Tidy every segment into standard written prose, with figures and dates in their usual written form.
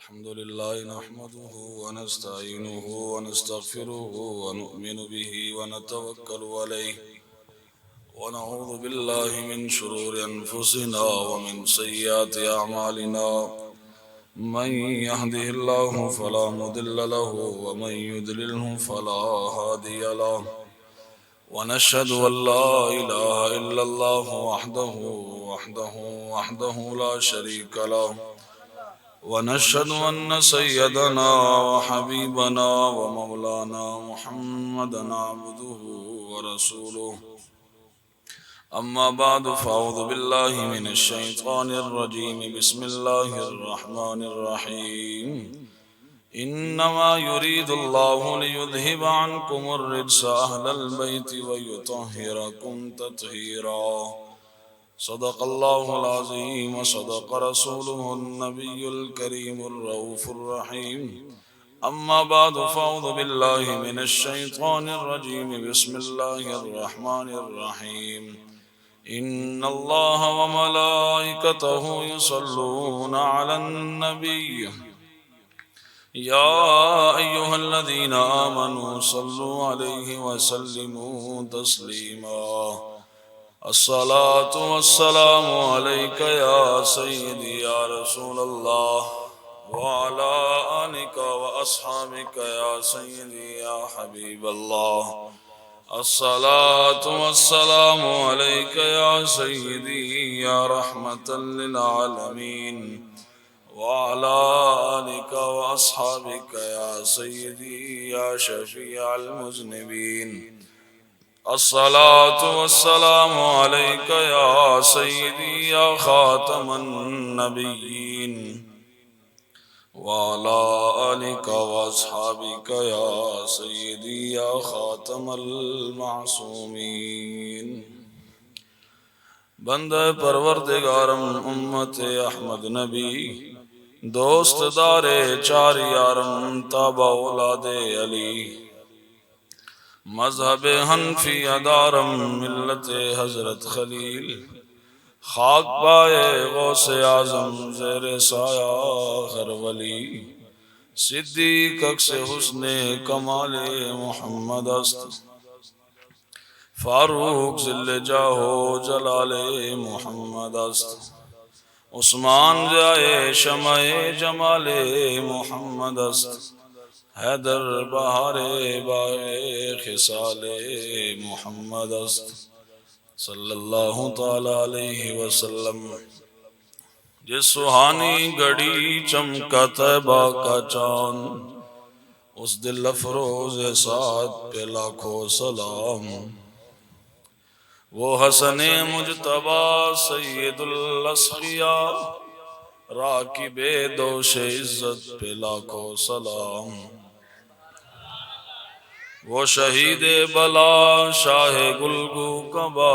الحمد لله نحمده ونستعينه ونستغفره ونؤمن به ونتوكل عليه ونعوذ بالله من شرور أنفسنا ومن سيئات أعمالنا من يهده الله فلا مضل له ومن يضلله فلا هادي له ونشهد أن لا إله إلا الله وحده لا شريك له ونشهد أن سيدنا وحبيبنا ومولانا محمدا عبده ورسوله أما بعد فأعوذ بالله من الشيطان الرجيم بسم الله الرحمن الرحيم إنما يريد الله ليذهب عنكم الرجس أهل البيت ويطهركم تطهيرا صدق الله العظيم وصدق رسوله النبي الكريم الرؤوف الرحيم أما بعد فأعوذ بالله من الشيطان الرجيم بسم الله الرحمن الرحيم إن الله وملائكته يصلون على النبي يا أيها الذين آمنوا صلوا عليه وسلموا تسليما الصلاة والسلام عليك يا سيدي يا رسول الله وعلى آلك وأصحابك يا سيدي يا حبيب الله الصلاة والسلام عليك يا سيدي يا رحمة للعالمين وعلى آلك وأصحابك يا سيدي يا شفيع المذنبين الصلاة والسلام عليك يا سيدي يا خاتم النبيين وعلى آلك وأصحابك يا سيدي يا خاتم المعصومين بندہ پروردگارم امت احمد نبی دوست دار چار یارم تابع اولاد علی مذہب حنفی ادارم ملت حضرت خلیل خاک پائے غوث اعظم زیر سایہ ہر ولی صدیق اکس حسن کمال محمد است فاروق ذل جاہو جلال محمد است عثمان جائے شمع جمال محمد است حیدر بہار باغ خصال محمد است صلی اللہ تعالی علیہ وسلم جس سہانی گھڑی چمکا طیبہ کا چاند اس دل افروز سعد پہ لاکھوں سلام وہ حسن مجتبی سید الاسقیاء راکب دوش عزت پہ لاکھوں سلام وہ شہید بلا شاہ گلگو کبا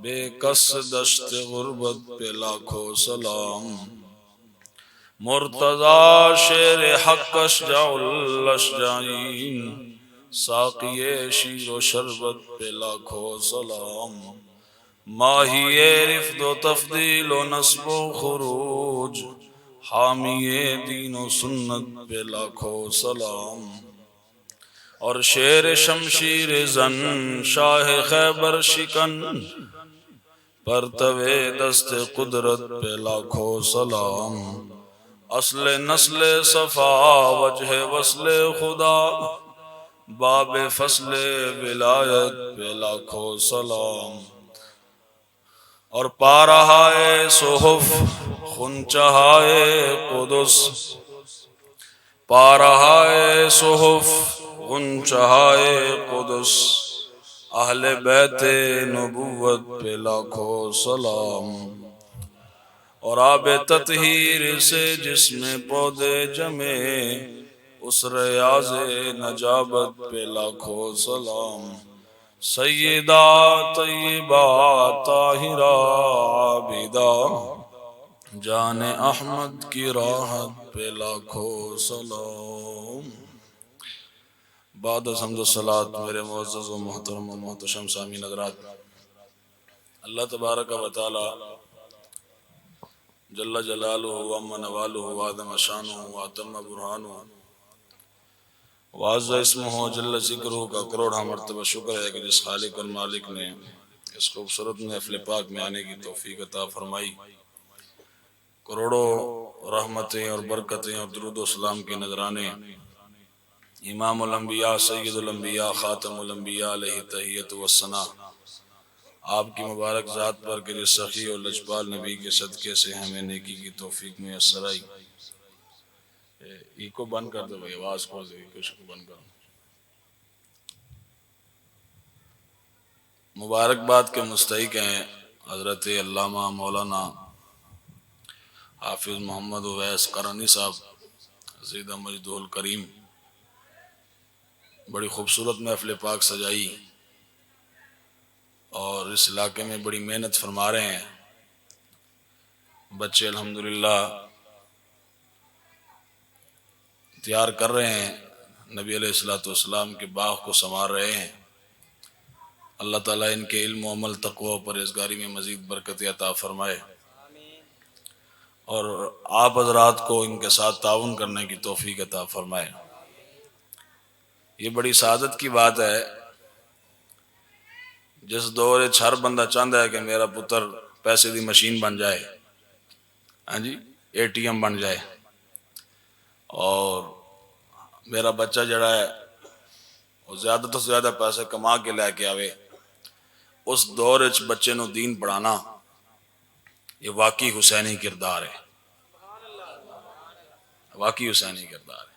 بے کس دشت غربت پہ لاکھوں سلام مرتضی شیر حق اشجع الاشجعین ساقی شیر و شربت پہ لاکھوں سلام ماہی رفد و تفضیل و نصب و خروج حامی دین و سنت پہ لاکھوں سلام اور شیر شمشیر زن شاہ خیبر شکن پرتوے دست قدرت پہ لاکھوں سلام اصل نسل صفا وجہ وصل خدا باب فصل ولایت پہ لاکھوں سلام اور پارہائے صحف خنچہائے قدس پارہائے صحف خنچہائے قدس اہل بیت نبوت پہ لاکھوں سلام اور آب تطہیر سے جس میں پودے جمے اس ریاض نجابت پہ لاکھوں سلام سیدہ طیبہ طاہرہ عابدہ جان احمد کی راحت پہ لاکھوں سلام بعد از حمد و صلاۃ میرے معزز و محترم و محتشم سامعین حضرات، اللہ تبارک و تعالی جل جلالہ وعم نوالہ وعظم شانہ واتم برہانہ وعز اسمہ جل ذکرہ کا کروڑا مرتبہ شکر ہے کہ جس خالق اور مالک نے اس خوبصورت محفل پاک میں آنے کی توفیق عطا فرمائی، کروڑوں رحمتیں اور برکتیں اور درود و سلام کے نذرانے امام الانبیاء سید الانبیاء خاتم الانبیاء علیہ تحیت والثناء آپ کی مبارک ذات پر کہ جس سخی اور لجپال نبی کے صدقے سے ہمیں نیکی کی توفیق میسر آئی۔ ایکو بند کر دو بھائی، آواز کھول دو، ایکو کو بند کرو۔ مبارکباد کے مستحق ہیں حضرت علامہ مولانا حافظ محمد اویس قرنی صاحب زیدہ مجدہ الکریم۔ بڑی خوبصورت محفل پاک سجائی اور اس علاقے میں بڑی محنت فرما رہے ہیں۔ بچے الحمدللہ تیار کر رہے ہیں، نبی علیہ السلام کے باغ کو سنوار رہے ہیں۔ اللہ تعالیٰ ان کے علم و عمل تقوی و پرہیزگاری میں مزید برکت عطا فرمائے اور آپ حضرات کو ان کے ساتھ تعاون کرنے کی توفیق عطا فرمائے۔ یہ بڑی سعادت کی بات ہے جس دور ہر بندہ چاہتا ہے کہ میرا پتر پیسے دی مشین بن جائے، ہاں جی، اے ٹی ایم بن جائے، اور میرا بچہ جڑا ہے وہ زیادہ تو زیادہ پیسے کما کے لے کے آوے۔ اس دور وچ بچے نو دین پڑھانا یہ واقعی حسینی کردار ہے، واقعی حسینی کردار ہے۔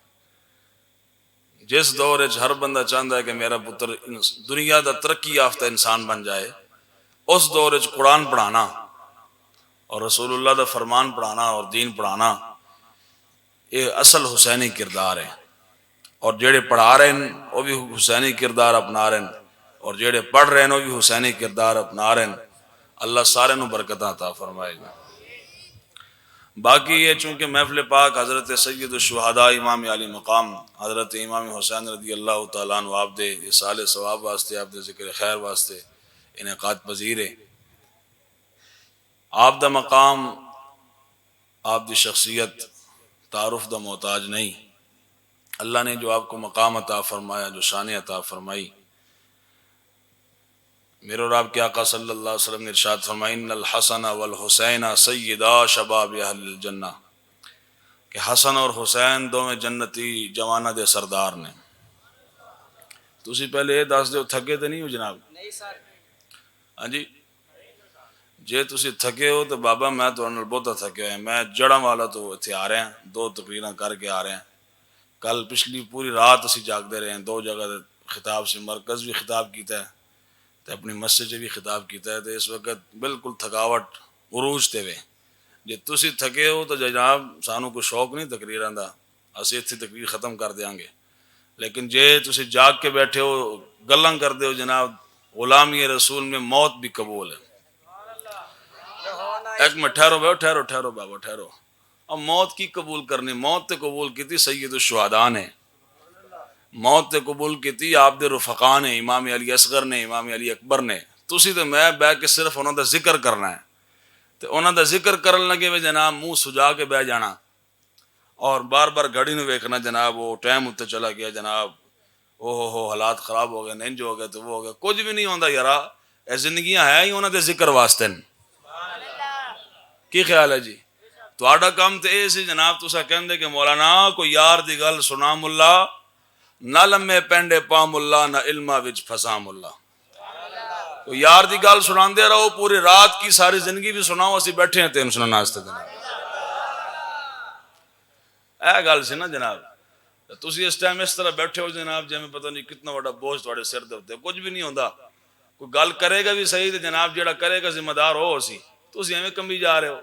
جس دور وچ ہر بندہ چاہتا ہے کہ میرا پتر دنیا دا ترقی یافتہ انسان بن جائے، اس دور وچ قرآن پڑھانا اور رسول اللہ دا فرمان پڑھانا اور دین پڑھانا یہ اصل حسینی کردار ہے۔ اور جڑے پڑھا رہے ہیں وہ بھی حسینی کردار اپنا رہے ہیں، اور جڑے پڑھ رہے ہیں وہ بھی حسینی کردار اپنا رہے ہیں۔ اللہ سارے نو برکتاں عطا فرمائے گا۔ باقی یہ چونکہ محفل پاک حضرت سید الشہداء امام علی مقام حضرت امام حسین رضی اللہ تعالیٰ عنہ آپ دے اصال ثواب واسطے، آپ دے ذکر خیر واسطے انعقاد پذیر ہے۔ آپ دا مقام، آپ دی شخصیت تعارف دا محتاج نہیں۔ اللہ نے جو آپ کو مقام عطا فرمایا، جو شان عطا فرمائی، میرے اور آپ کے آقا صلی اللہ علیہ وسلم نے ارشاد فرمایا ان الحسن والحسین سیدا شباب اہل الجنہ، کہ حسن اور حسین دونوں جنتی جوانہ دے سردار نے۔ تسی پہلے یہ دس دیو تھکے تو نہیں ہو جناب؟ نہیں سر۔ ہاں جی، جے تسی تھکے ہو تو بابا میں تو انہوں بہت تھکے ہیں، میں جڑا والا تو اتھے آ رہے ہیں، 2 تقریراں کر کے آ رہے ہیں۔ کل پچھلی پوری رات اسی جاگ دے رہے ہیں، 2 جگہ خطاب سے مرکز بھی خطاب کیتا ہے تو اپنی مسجد سے بھی خطاب کیتا ہے، تو اس وقت بالکل تھکاوٹ عروج تے وے۔ جے تسی تھکے ہو تو جناب سانو کوئی شوق نہیں تقریراں دا، اسی اتھی تقریر ختم کر دیاں گے، لیکن جے تسی جاگ کے بیٹھے ہو گلاں کر دے ہو جناب، غلامی رسول میں موت بھی قبول ہے۔ ایک منٹ ٹھہرو بابا ٹھہرو۔ اب موت کی قبول کرنی؟ موت تے قبول کی تھی سید الشہداء نے، موت تے قبول کی تھی آپ دے رفقا نے، امام علی اصغر نے، امام علی اکبر نے۔ تسی تے میں بہ کے صرف انہوں دا ذکر کرنا ہے، تو انہوں دا ذکر کرن لگے وے جناب منہ سجا کے بہ جانا اور بار بار گھڑی نو ویکھنا جناب وہ ٹائم اتنے چلا گیا جناب، او حالات خراب ہو گئے، ننج ہو گئے تو وہ ہو گیا، کچھ بھی نہیں ہوندا یارا۔ اے زندگیاں ہے ہی انہوں دے ذکر واسطے۔ کی خیال ہے جی؟ تہاڈا کام تے اے سی جناب تسا کہندے کہ مولانا کوئی یار دی گل سنا ملا، نہ لمے پینڈے پا ملا، نہ علمہ وچ پھسا ملا۔ کوئی یار دی گل سناندے رہو، پوری رات کی ساری زندگی بھی سناؤ، اسی بیٹھے ہیں تین سننا واسطے جناب۔ اے گل سی نا جناب، تسی اس ٹائم اس طرح بیٹھے ہو جناب جی میں پتہ نہیں کتنا بڑا بوجھ تواڈے سر دے اوتے، کچھ بھی نہیں ہوندا۔ کوئی گل کرے گا بھی صحیح تے جناب جیڑا کرے گا ذمہ دار ہو اسی، تسی ایویں کمبی جا رہے ہو،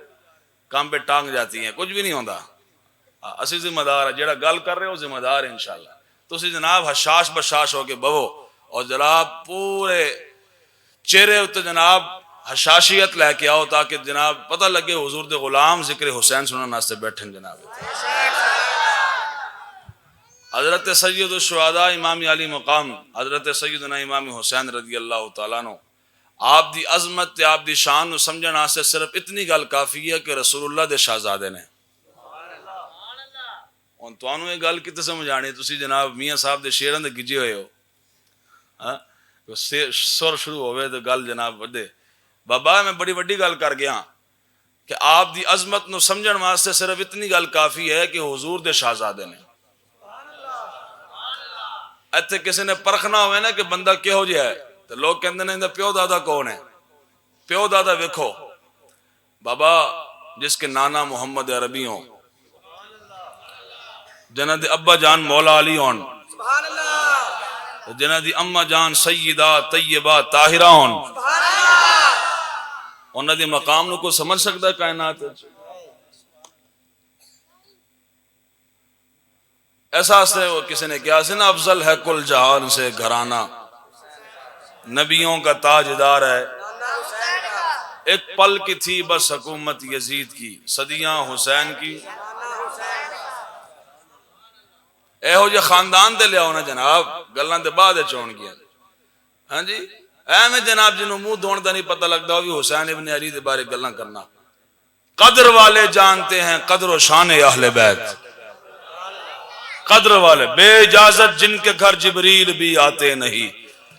کام پہ ٹانگ جاتی ہیں، کچھ بھی نہیں ہوندا۔ اسی ذمہ دار ہے، جیڑا گل کر رہے ہو ذمہ دار ہے انشاءاللہ۔ تسی جناب حشاش بشاش ہو کے بہو اور جناب پورے چہرے اتنے جناب حشاشیت لے کے آؤ تاکہ جناب پتہ لگے حضور دے غلام ذکر حسین سننے واسطے بیٹھن جناب۔ حضرت سید الشہداء امام علی مقام حضرت سیدنا امام حسین رضی اللہ تعالیٰ عنہ آپ دی عظمت تے آپ دی شان نو سمجھن واسطے صرف اتنی گل کافی ہے کہ رسول اللہ دے شہزادے نے. ہن تانوں یہ گل کتے سمجھانی؟ تسی جناب میاں صاحب دے شیراں دے گجے ہوئے ہو. ہاں سر شروع ہوئے تو گل جناب ودے. بابا میں بڑی وڈی گل کر گیا کہ آپ دی عظمت نو سمجھن واسطے صرف اتنی گل کافی ہے کہ حضور دے شہزادے نے. ایتھے کسی نے پرکھنا ہوئے نا کہ بندہ کہو جہا ہے تو لوگ کہندے نے پیو دادا کون ہے؟ پیو دادا ویکھو بابا، جس کے نانا محمد عربی ہوں، جنہ دے ابا جان مولا علی ہون، جنہ دی اما جان سیدہ طیبہ طاہرہ ہون، انہاں دی مقام نو کو سمجھ سکتا ہے کائنات؟ احساس ہے وہ کسی نے کیا سے نا افضل ہے کل جہان سے گھرانہ، نبیوں کا تاجدار ہے، ایک پل کی تھی بس حکومت یزید کی، صدیاں حسین کی. اے ہو جے خاندان دے لیا ہونا جناب، گلان دے بعد چون گیا. ہاں جی اے میں جناب جنہوں منہ دون دا نہیں پتہ لگتا ہو بھی حسین ابن علی دے بارے گلان کرنا. قدر والے جانتے ہیں قدر و شان اہل بیت، قدر والے بے اجازت جن کے گھر جبریل بھی آتے نہیں.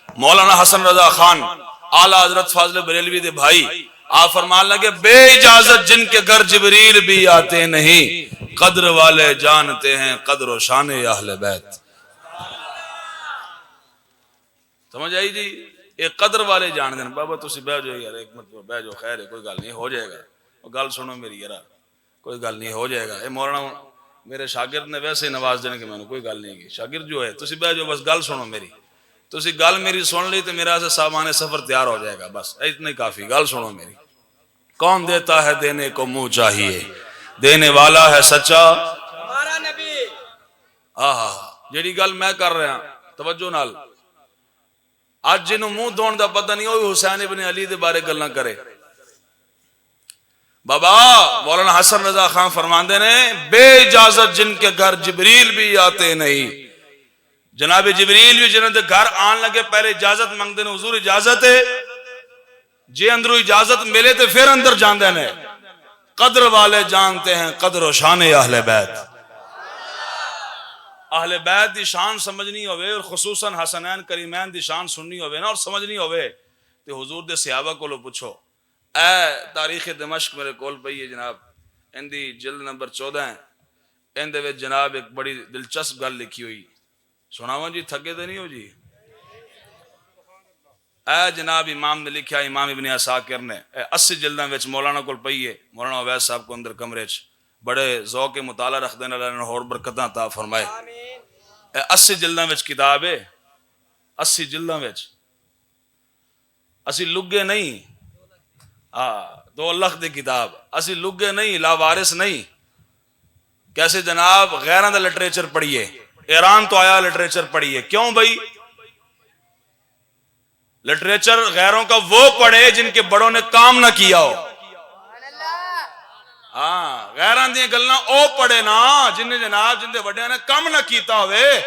مولانا حسن رضا خان اعلیٰ حضرت فاضل بریلوی دے بھائی آپ فرمان لگے بے اجازت جن کے گھر جبریل بھی آتے نہیں، قدر والے جانتے ہیں قدر و شان اہل بیت. سمجھ آئی جی؟ ایک قدر والے جان دیں. بابا تسی بہ جاؤ یار، ایک مرتبہ بہ جاؤ، خیر ہے کوئی گل نہیں، ہو جائے گا. گل سنو میری یار، کوئی گل نہیں، ہو جائے گا. اے مولانا میرے شاگرد نے ویسے ہی نواز دینے کے میں نے کوئی گل نہیں کی. شاگرد جو ہے تسی بہ جاؤ، بس گل سنو میری. تسی گل میری سن لی تو میرا سے سامان سفر تیار ہو جائے گا، بس اتنے کافی. گل سنو میری. کون دیتا ہے دینے کو منہ چاہیے، دینے والا ہے سچا ہمارا نبی. جیڑی گل میں کر رہا توجہ نال، آج جنہوں منہ دون دا پتہ نہیں ہوئی حسین ابن علی دے بارے گلنا کرے. بابا مولانا حسن رضا خان فرماندے نے بے اجازت جن کے گھر جبریل بھی آتے نہیں. جناب جبریل بھی جنہوں دے گھر آن لگے پہلے اجازت مانگتے ہیں، حضور اجازت ہے جے اندروں اجازت ملے تو پھر اندر جاندے نے. قدر والے جانتے ہیں قدر و شان اہل بیت. اہل بیت دی شان سمجھنی ہوئے اور خصوصاً حسنین کریمین دی شان سننی ہوئے نا اور سمجھنی ہوئے تو حضور دے صحابہ کو لو پوچھو. اے تاریخ دمشق میرے کول پئی ہے جناب، ان دی جلد نمبر 14 ہے، ان دے وچ جناب ایک بڑی دلچسپ گل لکھی ہوئی. سناواں جی، تھکے تے نہیں ہو جی؟ اے جناب امام نے لکھا، امام ابن عساکر نے 80 جلداں وچ مولانا کول پئی ہے. مولانا اویس صاحب کو اندر کمرے چ بڑے ذوق مطالعہ رکھدے نے، اللہ نے اور برکتاں عطا فرمائے. 80 جلداں وچ کتاب ہے، 80 جلداں وچ. اسی لگے نہیں، 2 لاکھ دی کتاب. اسی لگے نہیں، لاوارث نہیں. کیسے جناب غیراں دا لٹریچر پڑھیے، ایران تو آیا لٹریچر پڑھیے. کیوں بھائی؟ لٹریچر غیروں کا وہ پڑھے جن کے بڑوں نے کام نہ کیا ہو. غیران دیاں گلاں او پڑھے نا جن نے جناب جن دے وڈیاں نے کم نہ کیتا ہوئے.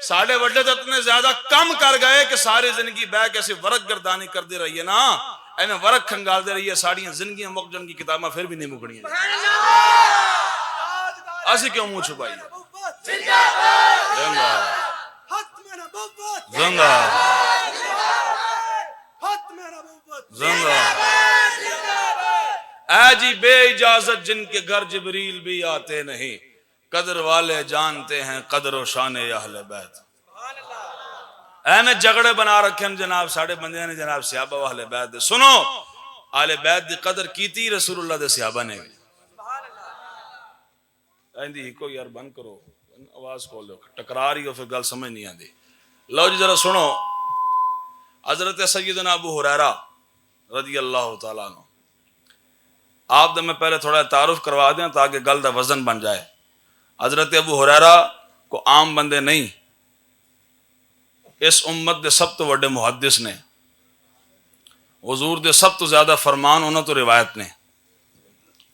ساڑھے وڈے تو اتنے زیادہ کم کر گئے کہ ساری زندگی بہ کے ایسی ورق گردانی کر دے رہی ہے نا، ایویں ورق کھنگال دے رہی ہے. ساڑیاں زندگیاں مک جان کی کتاباں پھر بھی نہیں مکڑیاں. اسی کیوں منہ چھپائی؟ زندہ زندہ. اے جی بے اجازت جن کے گھر جبریل بھی آتے نہیں، قدر والے جانتے ہیں قدر و شان اہل بیت. اے میں جھگڑے بنا رکھے ہیں جناب ساڑھے بندے نے جناب صحابہ و اہل بیت دے. سنو اہل بیت دی قدر کیتی رسول اللہ دے صحابہ نے. ایندی ہی کو یار بند کرو، آواز کھول دو، ٹکرا رہی ہو پھر گل سمجھ نہیں آندی. لو جی ذرا سنو. حضرت سیدنا ابو ہریرہ رضی اللہ تعالیٰ عنہ، آپ دا میں پہلے تھوڑا تعارف کروا دیں تاکہ گل دا وزن بن جائے. حضرت ابو ہریرہ کو عام بندے نہیں، اس امت دے سب تو بڑے محدث نے، حضور دے سب تو زیادہ فرمان انہوں تو روایت نے،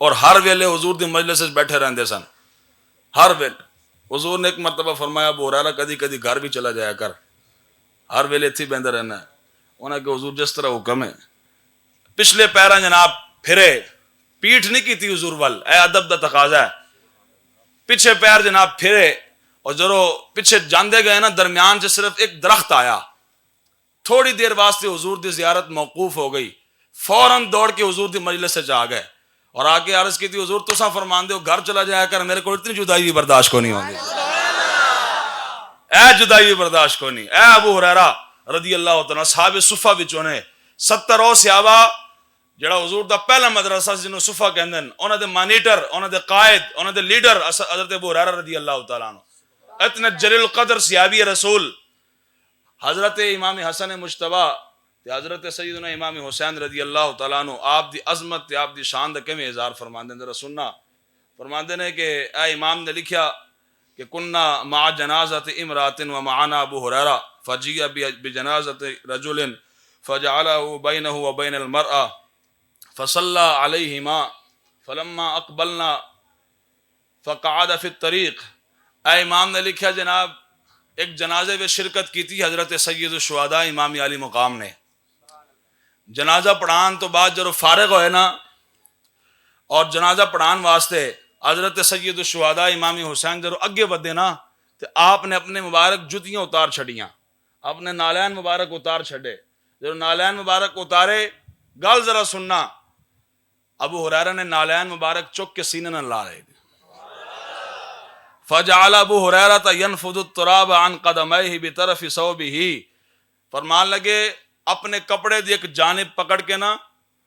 اور ہر ویلے حضور دی مجلس وچ بیٹھے رہندے سن. ہر ویلے حضور نے ایک مرتبہ فرمایا ابو ہریرہ کدی کدی گھر بھی چلا جایا کر، ہر ویلے اتھی بہندہ رہنا ہے. انہاں کہ حضور جس طرح حکم ہے. پچھلے پیرا جناب پھرے، پیٹھ نہیں کی تھی حضور ول، اے ادب دا تقاضا ہے، پیچھے پیر جناب پھرے، اور جو پیچھے جاندے گئے نا درمیان سے صرف ایک درخت آیا، تھوڑی دیر واسطے حضور دی زیارت موقوف ہو گئی، فوراً دوڑ کے حضور دی مجلس سے جا گئے اور آگے عرض کی تھی حضور تسا فرمان دے ہو گھر چلا جایا کر، میرے کو اتنی جدائی بھی برداشت کو نہیں ہوگی، اے جدائی بھی برداشت کو نہیں۔ اے ابو ہریرہ رضی اللہ تعالیٰ صحابہ صفہ وچوں نے 70 صحابہ جڑا حضور دا پہلا مدرسہ جنہوں صفہ کہندے ہیں، انہاں دے مانیٹر، انہاں دے قائد، انہاں دے لیڈر حضرت ابو ہریرہ رضی اللہ تعالیٰ عنہ، اتنا جلیل القدر صحابی رسول حضرت امام حسن مجتبی تے حضرت سیدنا امام حسین رضی اللہ تعالیٰ عنہ آپ دی عظمت تے آپ دی شان دا کیویں اظہار فرماندے ہیں ذرا سننا۔ فرماندے نے کہ اے امام نے لکھیا کہ کننا مع جنازت امرات و معنا ابو ہریرہ فجیع بجنازت رجل فجعله بینہ و بین المرأة فصلى علیہما فلما اقبلنا فقعد فی الطریق۔ اے امام نے لکھا جناب ایک جنازے میں شرکت کی تھی حضرت سید الشہداء امام علی مقام نے، جنازہ پڑھان تو بعد جب فارغ ہوئے نا اور جنازہ پڑھان واسطے حضرت سید الشہداء امام حسین جب اگے بدے نا تو آپ نے اپنے مبارک جتیاں اتار چھڑیاں، اپنے نالین مبارک اتار چھڑے، جب نالین مبارک اتارے گل ذرا سننا، ابو ہریرہ نے نالین مبارک چک کے سینے نہ لا رہے، فجعل ابو ہریرہ ينفض التراب عن قدميه بطرف ثوبه، فرمان لگے اپنے کپڑے دی ایک جانب پکڑ کے نا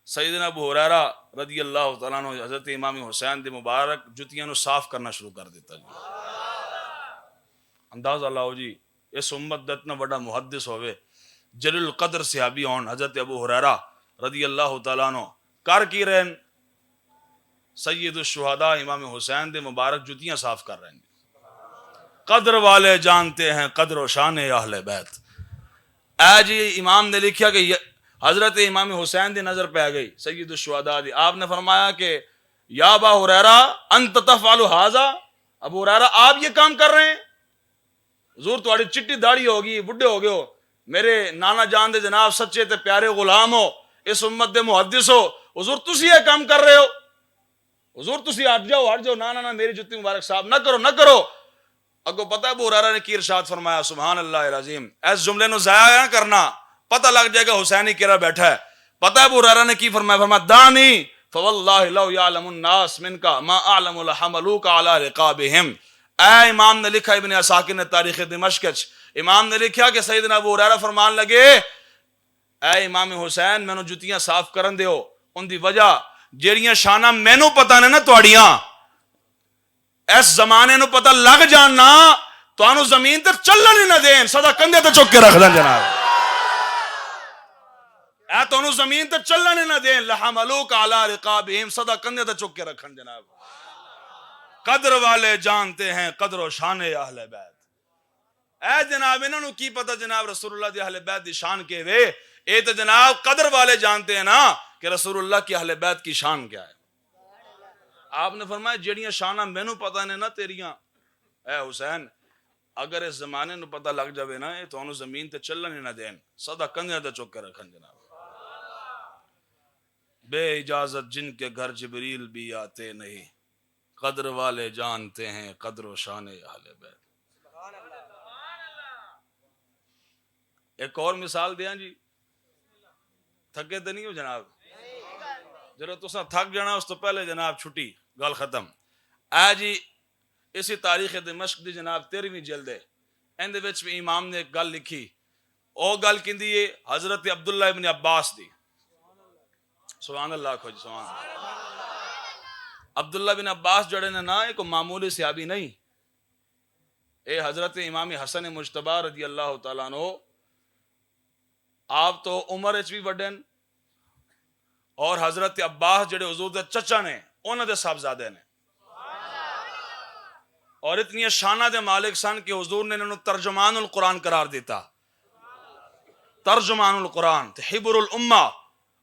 سیدنا ابو ہریرہ رضی اللہ تعالیٰ عنہ حضرت امام حسین دی مبارک جتیاں نو صاف کرنا شروع کر دیتا جی۔ اندازہ لاؤ جی اس امت دا اتنا بڑا محدث ہوئے، جلیل القدر صحابی ہون حضرت ابو ہریرہ رضی اللہ تعالیٰ عنہ کر کی رہے ہیں، سید الشہداء امام حسین دے مبارک جتیاں صاف کر رہے ہیں۔ قدر والے جانتے ہیں قدر و شان اہل بیت۔ اے جی امام نے لکھیا کہ حضرت امام حسین دی نظر پہ گئی سید الشہداء دی، آپ نے فرمایا کہ یا ابا ہریرہ انت تفعل ھذا، ابو ہریرہ آپ یہ کام کر رہے ہیں؟ حضور تہاڈی چٹی داڑھی ہوگی، بڈھے ہو گئے ہو، میرے نانا جان دے جناب سچے تے پیارے غلام ہو، اس امت دے محدث ہو، حضور تسی یہ کام کر رہے ہو؟ حضور تسی ہٹ جاؤ نا میری جتی مبارک صاحب نہ کرو نہ کرو۔ اگو پتہ ہے ابو ہریرہ نے کی ارشاد فرمایا، سبحان اللہ العظیم، اس جملے نو ضائع نہ کرنا، پتہ لگ جائے گا حسینی کیرا بیٹھا ہے۔ پتہ ہے ابو ہریرہ نے کی فرمایا دانی فواللہ لو یعلم الناس منک ما اعلم لحملوک علی رقابہم۔ اے امام نے لکھا، ابن عساکر نے تاریخ دمشق، امام نے لکھا کہ سیدنا ابو ہریرہ فرمان لگے اے امام حسین مینوں جتیاں صاف کرن دیو، ان دی وجہ جیڑیاں شانہ مینوں پتہ نے نا تواڈیاں اس زمانے نو پتہ لگ جاننا تو زمین تے چلن ہی نہ دین، سدا کندھے تے چک کے رکھ دین جناب، اے تو زمین تے چلن ہی نہ دین، لحملوک علی رقابہم، سدا کندھے تے چک کے رکھن جناب۔ قدر والے جانتے ہیں قدر و شان اہل بیت۔ اے جناب انہوں نے کی پتہ جناب رسول اللہ دی اہل بیت دی شان کے وے، اے تو جناب قدر والے جانتے ہیں نا کہ رسول اللہ کی اہل بیت کی شان کیا ہے۔ آپ نے فرمایا جیڑیاں شانہ مینوں پتہ نے نا تیریاں، اے حسین اگر اس زمانے نو پتہ لگ جاوے نا اے تو زمین تے چلن ہی نہ دین، سدا کندھے تے چک کے رکھن جناب۔ بے اجازت جن کے گھر جبریل بھی آتے نہیں، قدر والے جانتے ہیں قدر و شان اہل بیت۔ ایک اور مثال دیاں جی، تھکے تو نہیں ہو جناب؟ جب تساں تھک جانا اس تو پہلے جناب چھٹی گل ختم۔ اے جی اسی تاریخ دمشق دی جناب 13ویں جلد ہے، اندے وچ بھی امام نے ایک گل لکھی، او گل کیندی ہے حضرت عبداللہ ابن عباس دی، سبحان اللہ کھو جی سبحان اللہ۔ عبداللہ بن عباس جڑے نے نا ایک معمولی صحابی نہیں، اے حضرت امام حسن مجتبی رضی اللہ تعالیٰ عنہ، آپ تو عمر اچ بھی وڈن اور حضرت عباس جڑے حضور دے چچا نے انہاں دے صاحبزادے نے، اور اتنی شانہ دے مالک سن کہ حضور نے انہوں ترجمان القرآن قرار دیتا، ترجمان القرآن حبر الامہ،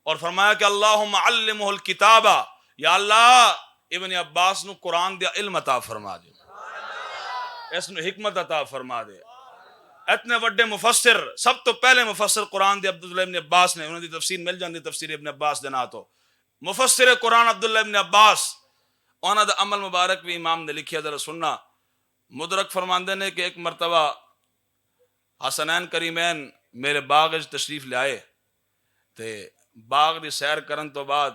اور فرمایا کہ اللہم علمہ الکتاب، یا اللہ ابن عباس نو قرآن دیا علم عطا فرما دے، اس نو حکمت عطا فرما دے۔ اتنے وڈے مفسر سب تو پہلے مفسر قرآن دے عبداللہ ابن عباس نے، انہوں دی تفسیر مل جاندی تفسیر ابن عباس دے نا تو مفسر قرآن عبداللہ ابن عباس انہاں دا عمل مبارک بھی امام نے لکھیا، ذرا سننا۔ مدرک فرماندے نے کہ ایک مرتبہ حسنین کریمین میرے باغ وچ تشریف لے آئے تے باغ دی سیر کرن تو بعد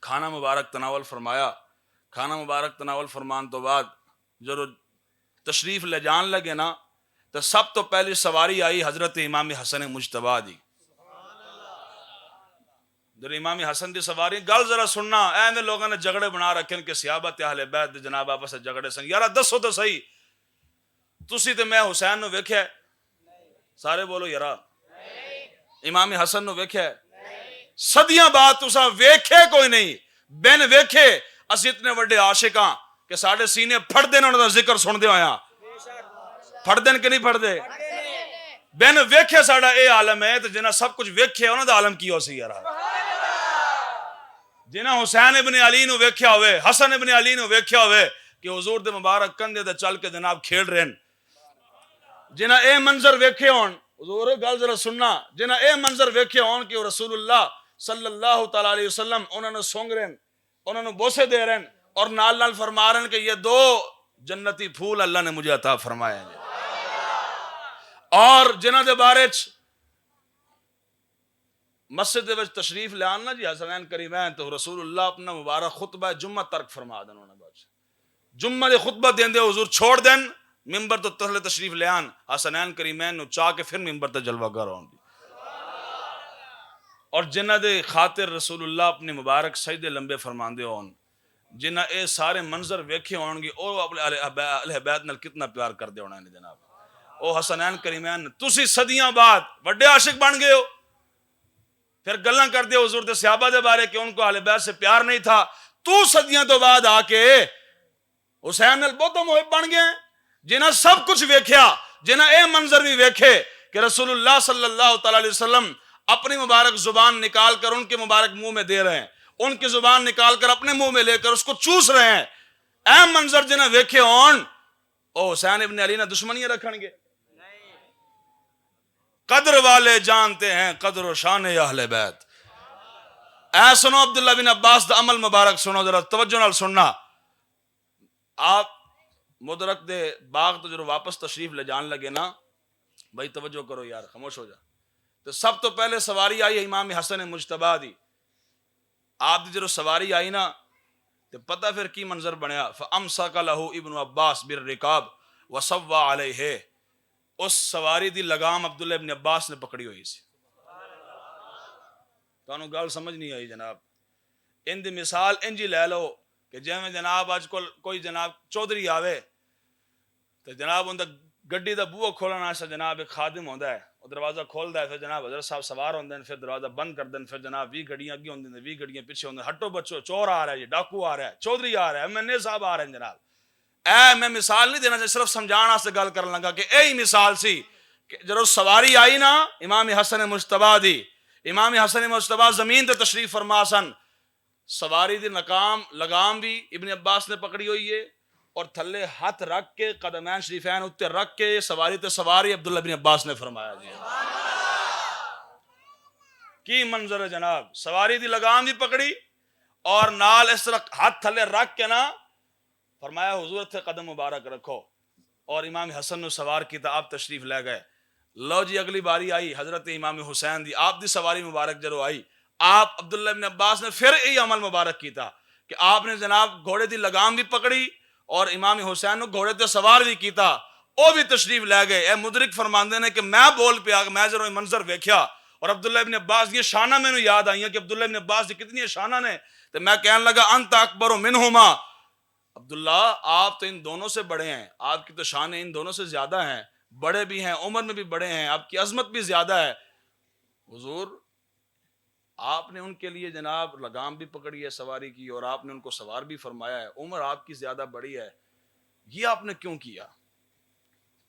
کھانا مبارک تناول فرمایا۔ کھانا مبارک تناول فرمان تو بعد جو تشریف لے جان لگے نا تو سب تو پہلی سواری آئی حضرت امام حسن مجتبیٰ دی۔ جو امام حسن دی سواری گل ذرا سننا، ایویں لوگوں نے جھگڑے بنا رکھے کہ صحابہ تے اہل بیت دے جناب آپس وچ جھگڑے سن۔ یارا دسو تو صحیح، تسی تے میں حسین نو ویکھیا ہے؟ سارے بولو یارا۔ امام حسن نو ویکھیا ہے؟ صدیاں بعد تساں ویکھے کوئی نہیں، بن ویکھے اسی اتنے وڈے عاشق ہاں کہ ساڈے سینے پھڑ دے انہاں دا ذکر سن دے ہویا، پھڑ دین کہ نہیں پھڑ دے؟ بن ویکھے ساڈا اے عالم ہے تے جنہاں سب کچھ ویکھے انہاں دا عالم کی ہو سی یارا۔ جنہاں حسین ابن علی نو ویکھیا ہوئے، حسن ابن علی نو ویکھیا ہوئے کہ حضور دے مبارک کندھے تے چل کے جناب کھیل رہے ہیں، جنہاں اے منظر ویکھے ہون، حضور گل ذرا سننا، جنہاں اے منظر ویکھے ہون کہ رسول اللہ صلی اللہ تعالی علیہ وسلم انہوں نے سونگ رہے ہیں، انہوں نے بوسے دے رہے ہیں اور نال نال فرما رہے ہیں کہ یہ دو جنتی پھول اللہ نے مجھے عطا فرمایا ہے۔ اور جنہاں دے بارے مسجد وچ تشریف لے آنا جی حسنین کریمین تو رسول اللہ اپنا مبارک خطبہ جمعہ ترک فرما دیں، انہوں نے جمعہ دے خطبہ دین دے حضور چھوڑ دین، ممبر تو تہلے تشریف لے آن حسنین کریمین نو چاہ کے پھر ممبر تے جلوہ گر ہوں دی۔ اور جنہ دے خاطر رسول اللہ اپنے مبارک سجدے لمبے فرماندے ہون، جنہ اے سارے منظر ویکھے ہون گے او اپنے اہل بیت نال کتنا پیار کر دے ہونا ہے جناب۔ او حسنین کریمین تسی صدیاں بعد وڈے عاشق بن گئے ہو، پھر گلاں کر دے حضور دے صحابہ دے بارے کہ ان کو اہل بیت سے پیار نہیں تھا، تو صدیاں تو بعد آ کے حسین نال بہت محب بن گئے، جنہاں سب کچھ ویکھیا، جنہاں اے منظر بھی ویکھے کہ رسول اللہ صلی اللہ تعالی علیہ وسلم اپنی مبارک زبان نکال کر ان کے مبارک منہ میں دے رہے ہیں، ان کی زبان نکال کر اپنے منہ میں لے کر اس کو چوس رہے ہیں، اے منظر جنہاں ویکھے ہون او حسین ابن علی نہ دشمنیاں رکھن گے؟ قدر والے جانتے ہیں قدر و شان اہل بیت۔ اے سنو عبداللہ بن عباس دا عمل مبارک سنو، ذرا توجہ نال سننا۔ آپ مدرک دے باغ تو جو واپس تشریف لے جان لگے نا، بھائی توجہ کرو یار، خاموش ہو جا۔ تو سب تو پہلے سواری آئی امام حسن مجتبیٰ دی، آپ دی جو سواری آئی نا تو پتہ پھر کی منظر بنیا، فَأَمْسَكَ لَهُ ابن عباس بِالرِّقَابِ وَصَوَّى عَلَيْهِ، اس سواری دی لگام عبداللہ ابن عباس نے پکڑی ہوئی سی۔ تو انہوں گال سمجھ نہیں آئی جناب، ان دی مثال انجی لے لو کہ جے میں جناب آج کوئی جناب چودھری آوے تو جناب ان دا گڈی دا بوہ کھولنا ایسا جناب ایک خادم ہوندہ ہے، وہ دروازہ کھول دا ہے، پھر جناب حضرت صاحب سوار ہوندے ہیں، پھر دروازہ بند کر دیں، پھر جناب 20 گڑیاں اگے ہوندے ہیں، 20 گڑیاں پیچھے ہوندے ہیں، ہٹو بچو چور آ رہا ہے، ڈاکو آ رہا ہے، چودھری آ رہا ہے، MNA صاحب آ رہے ہیں جناب۔ اے میں مثال نہیں دینا، صرف سمجھانا سے گل کرنے لگا کہ اے ہی مثال سی کہ جب سواری آئی نا امام حسن مجتبیٰ دی، امام حسن مجتبیٰ زمین تے تشریف فرما سن، سواری دی لگام بھی ابن عباس نے پکڑی ہوئی ہے اور تھلے ہاتھ رکھ کے قدمین شریفین اتنے رکھ کے سواری تے سواری عبداللہ بن عباس نے فرمایا جی۔ کی منظر ہے جناب، سواری دی لگام بھی پکڑی اور نال اس طرح ہاتھ تھلے رکھ کے نا فرمایا حضور تے قدم مبارک رکھو، اور امام حسن نے سوار کیتا، آپ تشریف لے گئے۔ لو جی اگلی باری آئی حضرت امام حسین دی، آپ دی سواری مبارک جرو آئی، آپ عبداللہ بن عباس نے پھر یہی عمل مبارک کیتا کہ آپ نے جناب گھوڑے دی لگام بھی پکڑی اور امام حسین نے گھوڑے تے سوار بھی کیتا، وہ بھی تشریف لے گئے۔ اے مدرک فرماندے نے کہ میں بول پیا کہ میں جرو منظر ویکھیا اور عبداللہ ابن عباس یہ شانہ میں نے یاد آئی ہیں کہ عبداللہ ابن عباس دی کتنی شانہ نے، تو میں کہنے لگا انت اکبر منہما، عبداللہ آپ تو ان دونوں سے بڑے ہیں، آپ کی تو شانیں ان دونوں سے زیادہ ہیں، بڑے بھی ہیں، عمر میں بھی بڑے ہیں، آپ کی عظمت بھی زیادہ ہے۔ حضور آپ نے ان کے لیے جناب لگام بھی پکڑی ہے سواری کی اور آپ نے ان کو سوار بھی فرمایا ہے، عمر آپ کی زیادہ بڑی ہے، یہ آپ نے کیوں کیا؟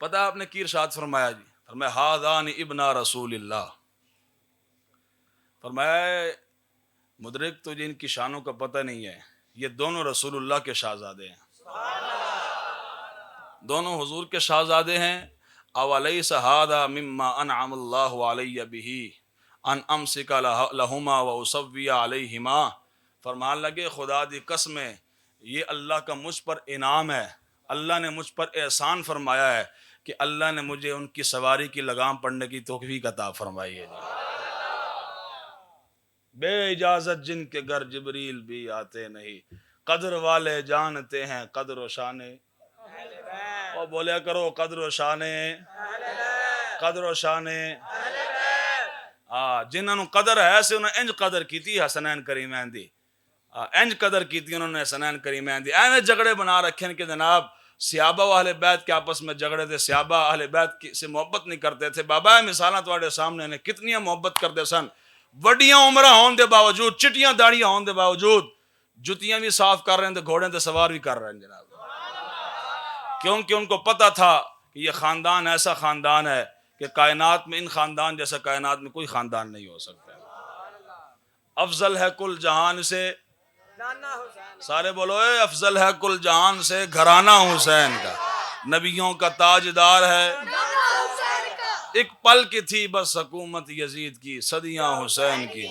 پتہ آپ نے کی ارشاد فرمایا جی؟ فرمایا ہذان ابنا رسول اللہ، فرمایا مدرک تجھے ان کی شانوں کا پتہ نہیں ہے، یہ دونوں رسول اللہ کے شہزادے ہیں، دونوں حضور کے شہزادے ہیں۔ اولیس ھذا مما انعم اللہ علی بہ ان امسک لہما واسوی علیہما، فرمان لگے خدا دی قسم ہے یہ اللہ کا مجھ پر انعام ہے، اللہ نے مجھ پر احسان فرمایا ہے کہ اللہ نے مجھے ان کی سواری کی لگام پڑھنے کی توفیق عطا فرمائی ہے بے اجازت جن کے گھر جبریل بھی آتے نہیں، قدر والے جانتے ہیں قدر و شان، اور بولیا کرو قدر و شان، قدر و شان، جنہوں نے قدر ہے سے انہوں نے انج قدر کی تھی حسنین کریمین دی، انج قدر کی تھی انہوں نے حسنین کریمین دی، ایویں جھگڑے بنا رکھے ہیں کہ جناب صحابہ و اہل بیت کے آپس میں جھگڑے تھے، صحابہ اہل بیت سے محبت نہیں کرتے تھے، بابا مثالاں تواڈے سامنے نے کتنیاں محبت کرتے سن، وڈیاں عمرہ ہون دے باوجود، چٹیاں داڑیاں ہون دے باوجود جتیاں بھی صاف کر رہے ہیں، گھوڑے تے سوار بھی کر رہے ہیں جناب، کیونکہ ان کو پتہ تھا کہ یہ خاندان ایسا خاندان ہے کہ کائنات میں ان خاندان جیسا کائنات میں کوئی خاندان نہیں ہو سکتا، افضل ہے کل جہان سے، سارے بولو اے افضل ہے کل جہان سے گھرانہ حسین کا، نبیوں کا تاجدار ہے، ایک پل کی تھی بس حکومت یزید کی، صدیاں حسین کی،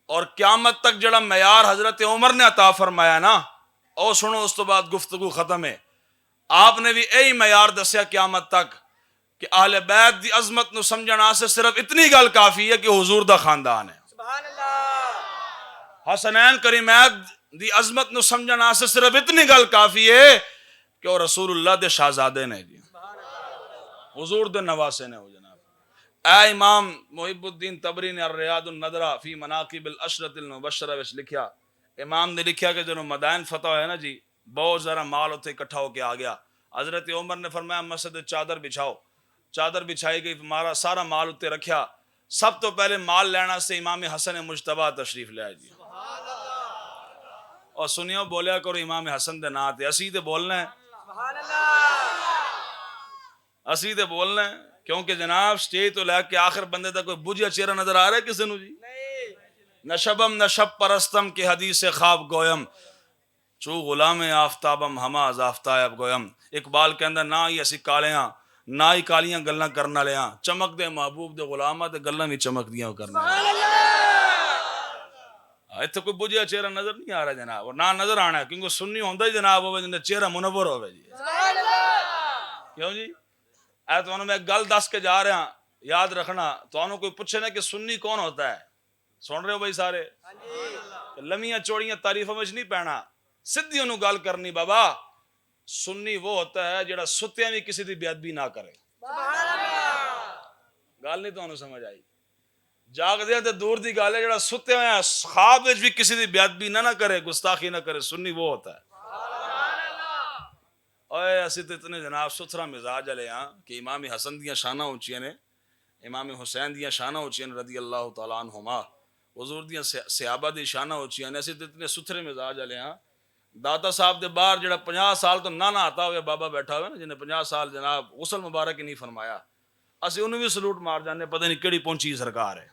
اور قیامت تک جڑا معیار حضرت عمر نے عطا فرمایا نا، او سنو اس تو بعد گفتگو ختم ہے، آپ نے بھی یہی معیار دسیا قیامت تک کہ اہل بیت دی عظمت نو سمجھنا سے صرف اتنی گل کافی ہے کہ حضور دا خاندان ہے، حسنین کریمین دی عظمت نو سمجھنا سے صرف اتنی گل کافی ہے کہ وہ رسول اللہ دے شہزادے نے جی، حضور دے نواسے نے ہو جناب۔ اے امام محب الدین تبری نے الریاض النظرہ فی مناقب العشرۃ المبشرہ وچ لکھیا، امام نے لکھیا کہ جنہوں مدائن فتح ہے نا جی، بہت ذرا مال اتنے اکٹھا ہو کے آ گیا، حضرت عمر نے فرمایا مسجد چادر بچھاؤ، چادر بچھائی گئی، ہمارا سارا مال اتنے رکھیا، سب تو پہلے مال لینا سے امام حسن مجتبیٰ تشریف لے آئے جی، اور سنیو بولیا کرو امام حسن دے نام تے، اسی تے بولنا ہے، اسی تے بولنا ہے، کیونکہ جناب سٹیج تو لے کے آخر بندے تک کوئی بجھیا چہرہ نظر آ رہا ہے کسی نو جی، نشبم نشب پرستم کی حدیث خواب گویم، چو غلام آفتابم ہما از آفتاب گویم، اقبال کہندا نہ ہی اسی کالیاں نہ ہی کالیاں گلاں کرنا لیاں، چمک دے محبوب دے غلامہ تے گلاں بھی چمک دیاں کرنا ایتھے کوئی بجھیا چہرہ نظر نہیں آ رہا جناب، اور نہ نظر آنا ہے کیونکہ سنی ہوندا ہی جناب ہوئے جنہیں چہرہ منور ہوئے جی، کیوں جی؟ اے تو انہوں میں ایک گل دس کے جا رہا ہاں، یاد رکھنا، تو انہوں کوئی پوچھے نا کہ سنی کون ہوتا ہے، سن رہے ہو بھائی سارے، لمیاں چوڑیاں تعریفوں میں نہیں پہنا، سدھی انہوں گل کرنی بابا، سنی وہ ہوتا ہے جڑا ستیاں بھی کسی دی بے ادبی نہ کرے، گل نہیں تو انہوں سمجھ آئی، جاگ دیا تے دور دی گل ہے جڑا ستے ہوئے ہیں خواب وچ بھی کسی دی بے ادبی نہ کرے، گستاخی نہ کرے، سنی وہ ہوتا ہے۔ اوے اسی تے اتنے جناب ستھرا مزاج والے ہاں کہ امام حسن دیاں شاناں اونچیاں نے، امام حسین دیاں شاناں اونچیاں نے رضی اللہ تعالیٰ عنہما، حضور دیاں صحابہ دی شاناں اونچیاں نے، اسی تے اتنے ستھرے مزاج والے ہاں، داتا صاحب دے باہر جڑا 50 سال تو نہ آتا ہوئے بابا بیٹھا ہوئے نا جنہیں 50 سال جناب غسل مبارک ہی نہیں فرمایا، اسی انہوں بھی سلوٹ مار جانے، پتہ نہیں کیڑی پہنچی سرکار ہے،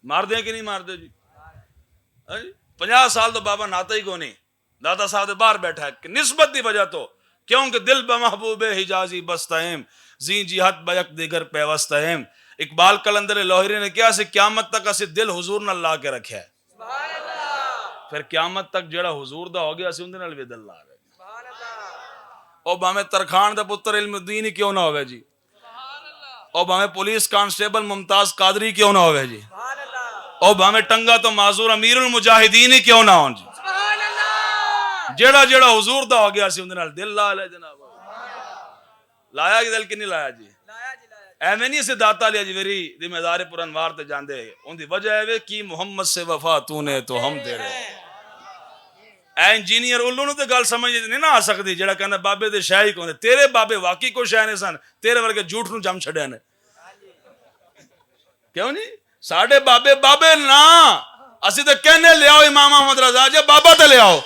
مار دیں کہ نہیں مار دے جی، 50 سال تو بابا ناتا ہی کو نہیں، داتا صاحب دے باہر بیٹھا ہے کہ نسبت دی وجہ تو کیونکہ دل بمحبوب حجازی بستہم زین جہت بیک دیگر پیوستہم، اقبال قلندر لاہوری نے کیا سے قیامت تک اسے دل حضور نہ لا کے رکھا ہے، پھر قیامت تک جڑا حضور دا ہو گیا اسے اندر نلوی دل لا رہے او بامے ترخان دا پتر علم الدین ہی کیوں نہ ہوئے جی، او بامے پولیس کانسٹیبل ممتاز قادری کیوں نہ ہوئے جی، او بامے ٹنگا تو معذور امیر المجاہدین ہی کیوں نہ ہوں جی، جیڑا جیڑا حضور دا ہو گیا سی اندر نال دل لا لے جناب، لایا کہ دل کی نہیں لایا جی، ایویں نہیں سے داتا لیا جی ویری دی مزار پر انوار تے جاندے، ان دی وجہ ہے کہ محمد سے وفا تو نے تو ہم تیرے، اے انجینئر اولو نو تے گل سمجھ نہیں نہ آ سکتی جڑا کہندا بابے دے شاہ ہی کون تیرے بابے واقعی کوئی شاہ نہیں سن، تیرے ورگے جھوٹ نو جم چھڑیا نے، کیوں نہیں ساڈے بابے بابے نا اسی تے کہنے لے آؤ امام احمد رضا جی بابا تے لے آؤ،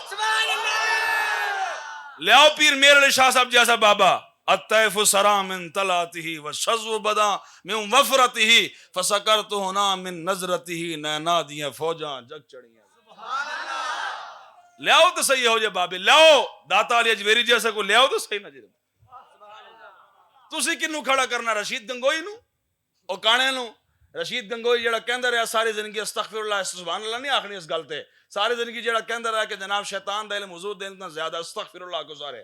لے آؤ پیر میر علی شاہ صاحب جیسا بابا، الطیف سرا من طلعته والشذو بدا من وفرته فسکرت ہنا من نظرته نینا دیاں فوجاں جگ چڑیاں، لیاؤ تو صحیح ہو جائے بابے لیاؤ داتا علی اجمیری جیسا کو لیاؤ تو صحیح نہ جائے تسی کنوں کھڑا کرنا رشید گنگوئی نو او کانے نو رشید گنگوئی جڑا کہندا رہا ساری زندگی استغفر اللہ سبحان اللہ نہیں آکھنی اس گل تے ساری زندگی جڑا کہندا رہا کہ جناب شیطان دا علم حضور دے علم زیادہ استغفر اللہ کو سارے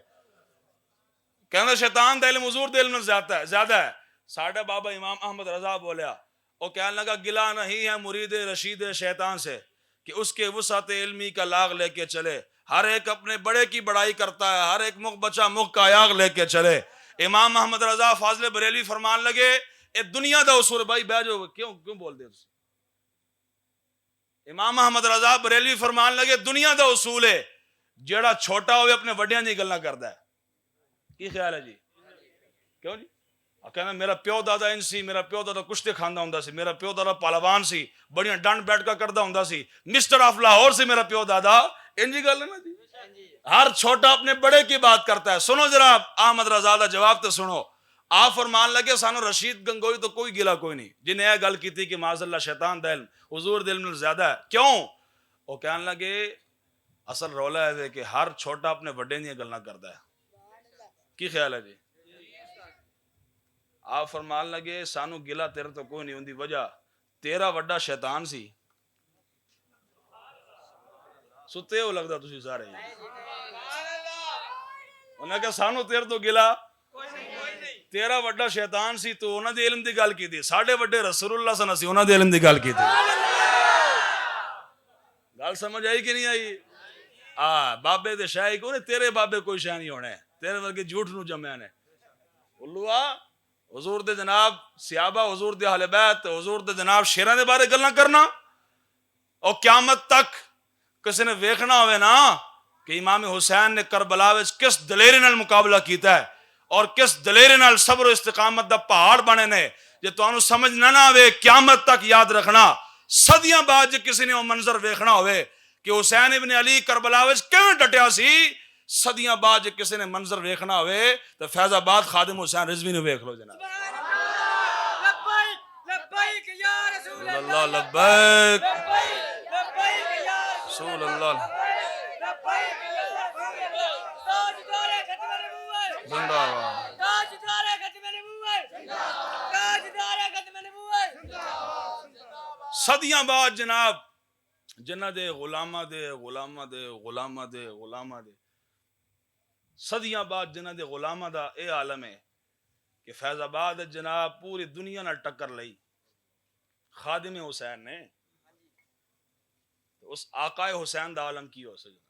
کہندا شیطان دا علم حضور دے علم زیادہ ہے ساڈا بابا امام احمد رضا بولیا او کہنے لگا گلا نہیں ہے مرید رشید شیطان سے کہ اس کے وسعت علمی کا لاغ لے کے چلے ہر ایک اپنے بڑے کی بڑائی کرتا ہے ہر ایک مخ بچہ مخ کا یاغ لے کے چلے امام محمد رضا فاضل بریلوی فرمان لگے اے دنیا دا اصول بھائی بہ جو کیوں بول دے امام محمد رضا بریلوی فرمان لگے دنیا دا اصول ہے جیڑا چھوٹا ہوئے اپنے وڈیاں دی گلاں کردا ہے کی خیال ہے جی کیوں جی کہنا میرا پیو دادا ان سی میرا پیو دادا کشتے کھاندا ہوندا سی میرا پیو دادا پہلوان سی بڑیاں ڈنڈ بیٹھ کا کردا ہوندا سی مسٹر آف لاہور سے میرا پیو دادا ان جی گل ہے نا جی ہر چھوٹا اپنے بڑے کی بات کرتا ہے سنو ذرا احمد رضا دا جواب تو سنو آپ فرمان لگے سانو رشید گنگوئی تو کوئی گلا کوئی نہیں جن یہ گل کی تھی کہ معاذ اللہ شیطان دا علم حضور دے علم زیادہ ہے کیوں وہ کہنے لگے اصل رولا ہے کہ ہر چھوٹا اپنے بڑے نہیں گلنا کرتا ہے کی خیال ہے جی آپ فرمان لگے سانو گلا تیرے تو کوئی نہیں ہوندی وجہ تیرا وڈا شیطان سی ستے ہو لگتا تسی سارے انہاں کہ سانو تیر تو گلا تیرا وڈا شیطان سی تو انہاں دے علم دی گل کی تھی ساڑھے وڈے رسول اللہ صلی اللہ علیہ وسلم انہاں دے علم دی گل کی تھی گل سمجھ آئی کہ نہیں آئی بابے دے شاہی کو تیرے بابے کوئی شاہ نہیں ہونے تیرے ورگے جھوٹ نو جمعے نے اللہ حضور دے جناب صحابہ حضور دے اہل بیت حضور دے جناب شیراں دے بارے گلاں کرنا اور قیامت تک کسی نے ویکھنا ہوئے نا کہ امام حسین نے کربلا وچ کس دلیری نال مقابلہ کیتا ہے اور کس دلیری نال صبر و استقامت دا پہاڑ بنے نے جے تانوں سمجھ نہ آوے قیامت تک یاد رکھنا صدیاں بعد جے کسی نے وہ منظر ویکھنا ہوئے کہ حسین ابن علی کربلا وچ کیویں ڈٹیا سی صدیاں بعد جے کسی نے منظر ویکھنا ہوئے تو فیض آباد خادم حسین رضوی نے ویکھ لو جناب لبیک یا رسول اللہ لبیک رسول اللہ زندہ صدیاں بعد جناب جنہ دے غلامہ دے صدیاں بعد جنہ دے غلامہ دا اے عالم ہے کہ فیض آباد جناب پوری دنیا نہ ٹکر لئی خادم حسین نے اس آقا حسین دا عالم کی ہو سکتا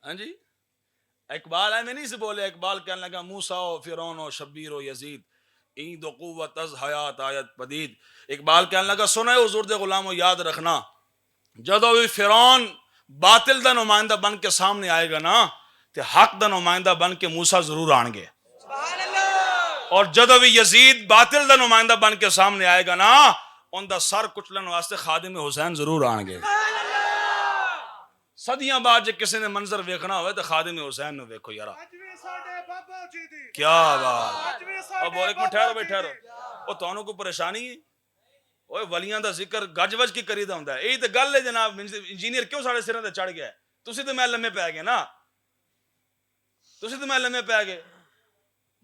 ہاں جی اقبال ہے میں نہیں سے بولے اقبال کہنے لگا موسیٰ و فرعون و شبیر و یزید این دو قوت از حیات آیت پدید اقبال کہنے لگا سنے حضور دے غلاموں یاد رکھنا جدو بھی فرعون باطل دا نمائندہ بن کے سامنے آئے گا نا تے حق دا نمائندہ بن کے موسیٰ ضرور آن گے اور جدو بھی یزید باطل دا نمائندہ بن کے سامنے آئے گا نا ان دا سر کچلن واسطے خادم حسین ضرور آن گے صدیاں بعد جے کسی نے منظر ویکھنا ہوئے تو خادم حسین نے ویکھو یارا کیا بات اب ایک منٹ ٹھہرو بھائی ٹھہرو او تانوں کو پریشانی ہے اوے ولیاں دا ذکر گج وج کی کریدا ہوندا ہے یہی تے گل ہے جناب انجینئر کیوں ساڑے سراں تے چڑھ گیا ہے تسی تے میں لمے پے گئے نا تسی تے میں لمے پے گئے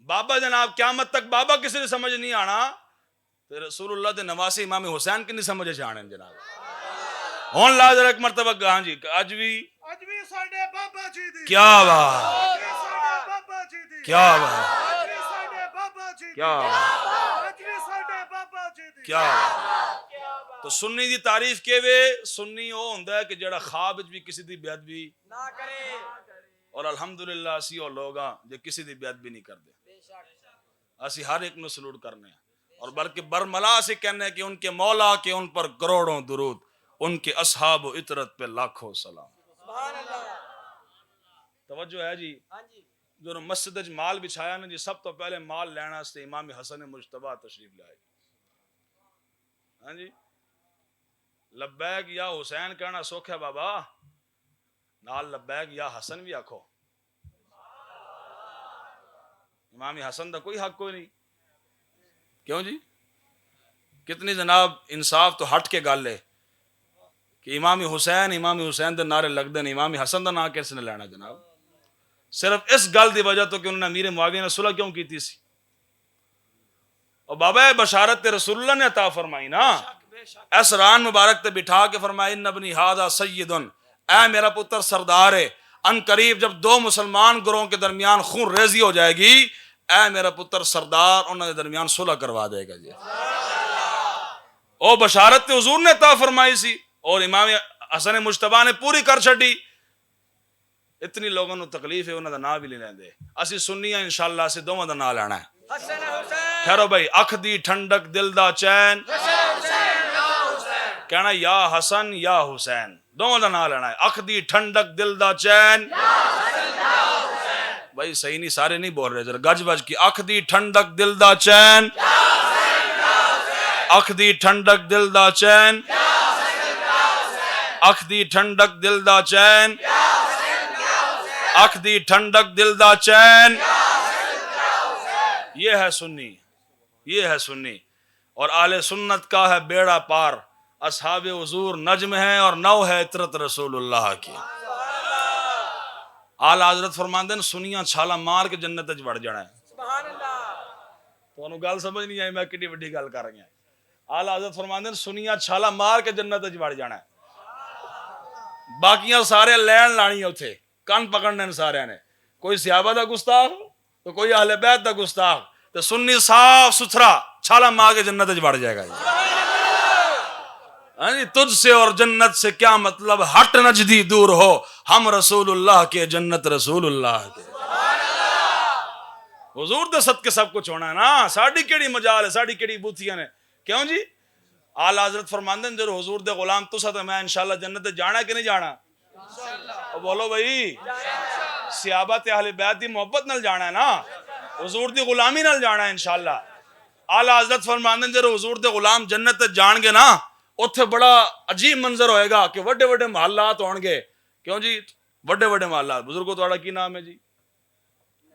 بابا جناب قیامت تک بابا کسی نے سمجھ نہیں آنا تے رسول اللہ دے نواسی امام حسین کی نہیں سمجھ جانے جناب ہون لا ذرا ایک مرتبہ ہاں جی اج بھی ساڈے بابا جی دی کیا بات کیا بات کیا کیا تو سنی دی تعریف کے وے سنی وہ ہوندا ہے کہ جڑا خواب وچ بھی کسی دی بے ادبی نہ کرے اور الحمدللہ اسی وہ لوگ ہاں جو کسی دی بے ادبی نہیں کردے اسی ہر ایک نو سلوٹ کرنے ہیں اور بلکہ برملا سے کہنے ہیں کہ ان کے مولا کے ان پر کروڑوں درود ان کے اصحاب و اطرت پہ لاکھوں سلام توجہ ہے جی جو مسجد مال بچھایا نا جی سب تو پہلے مال لینا سے امام حسن مجتبی تشریف لائے ہاں جی لبیک یا حسین کہنا سوکھ ہے بابا نال لبیک یا حسن بھی آکھو امام حسن دا کوئی حق کوئی نہیں کیوں جی کتنی جناب انصاف تو ہٹ کے گل ہے کہ امام حسین دے نعرے لگ دے، امام حسن دا نام کس نے لینا جناب؟ صرف اس گل دی وجہ تو کہ انہوں نے امیر معاویہ نے صلح کیوں کی سی؟ اور بابا بشارت رسول اللہ نے عطا فرمائی نا، اس ران مبارک تے بٹھا کے فرمائی ان ابنی ھذا سید، اے میرا پتر سردار ہے، ان قریب جب دو مسلمان گروہوں کے درمیان خون ریزی ہو جائے گی، اے میرا پتر سردار انہوں کے درمیان صلح کروا دے گا جی۔ او بشارت تے حضور نے عطا فرمائی سی اور امام حسن مجتبیٰ نے پوری کر چھڈی۔ اتنی لوگوں نو تکلیف ہے انہوں دا نام بھی نہیں لیندے، اسی سنی ہیں انشاءاللہ اسی دوواں دا نام لینا ہے۔ ٹھہرو بھائی، اکھ دی ٹھنڈک دل دا چین، کہنا یا حسن یا حسین، دوواں دا نام لینا ہے۔ اکھ دی ٹھنڈک دل دا چین، بھائی صحیح نہیں، سارے نہیں بول رہے، ذرا گج بج کی، اکھ دی ٹھنڈک دل دا چین، اکھ دی ٹھنڈک دل دا چین، اکھ دی ٹھنڈک دل دا چین، اکھ دی ٹھنڈک دل دا چین، یہ ہے سنی، یہ ہے سنی۔ اور اہل سنت کا ہے بیڑا پار، اصحاب حضور نجم ہیں اور نو ہے عطرت رسول اللہ کی۔ اعلی حضرت فرماندے ہیں سنیاں چھالا مار کے جنت وچ وڑ جانا ہے۔ تو انہوں گل سمجھ نہیں آئی میں کتنی بڑی گل کر رہی ہیں۔ اعلی حضرت فرماندے ہیں سنیاں چھالا مار کے جنت وچ وڑ جانا ہے، باقیاں سارے لین لانی اتھے، کان پکڑنے سارے نے، کوئی صحابہ دا گستاخ تو کوئی اہل بیت دا گستاخ، تو سنی صاف ستھرا چھالا مار کے جنت وچ وڑ جائے گا۔ تجھ سے اور جنت سے کیا مطلب، ہٹ نجدی دور ہو، ہم رسول اللہ کے جنت رسول اللہ کے۔ حضور دے صدقے سب کچھ ہونا ہے نا، ساڑی کیڑی مجال ہے، ساڑی کیڑی بوتھیاں نے، کیوں جی؟ اعلی حضرت فرماندے ہیں جو حضور دے غلام تسا تو میں انشاءاللہ جنت جانا کہ نہیں جانا؟ بولو بھائی، صحابہ تے اہل بیت دی محبت نال جانا ہے نا، حضور دی غلامی نال جانا ہے انشاءاللہ۔ اعلی حضرت فرماندے ہیں جو حضور دے غلام جنت جان گے نا، اتھے بڑا عجیب منظر ہوئے گا کہ وڈے وڈے محلات ہون گے، کیوں جی؟ وڈے وڈے محلات۔ بزرگوں تہاڈا کی نام ہے جی؟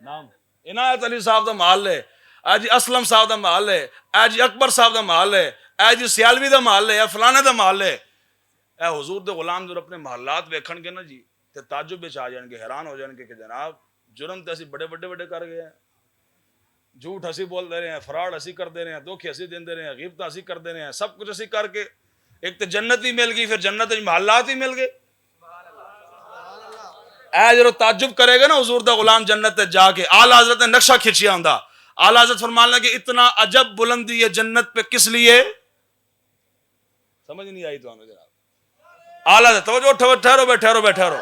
نام عنایت علی صاحب دا محل ہے، اے جی اسلم صاحب دا محل ہے، اے جی اکبر صاحب دا محل ہے، اے جی سیالوی دا محل ہے، اے فلانے دا محل ہے۔ اے حضور دے غلام جو اپنے محلات ویکھن گے نا جی تے تعجب وچ آ جان گے، حیران ہو جان گے کہ جناب جرم تے اسی بڑے بڑے بڑے کر گئے ہیں، جھوٹ اسی بول دے رہے ہیں، فراڈ اسی کر دے رہے ہیں، دھوکے اسی دے رہے ہیں، غیبت اسی کر دے رہے ہیں، سب کچھ اسی کر کے ایک تے جنت بھی مل گئی، پھر جنت وچ محلات ہی مل گئے۔ اے جو تعجب کرے گا نا حضور دا غلام جنت جا کے، اعلی حضرت نے نقشہ کھینچیا ہوندا، اعلی حضرت فرمان لگے اتنا عجب بلندی ہے جنت پہ کس لیے؟ سمجھ نہیں آئی تو آنو جناب۔ اعلی حضرت توجہ، ٹھہرو ٹھہرو۔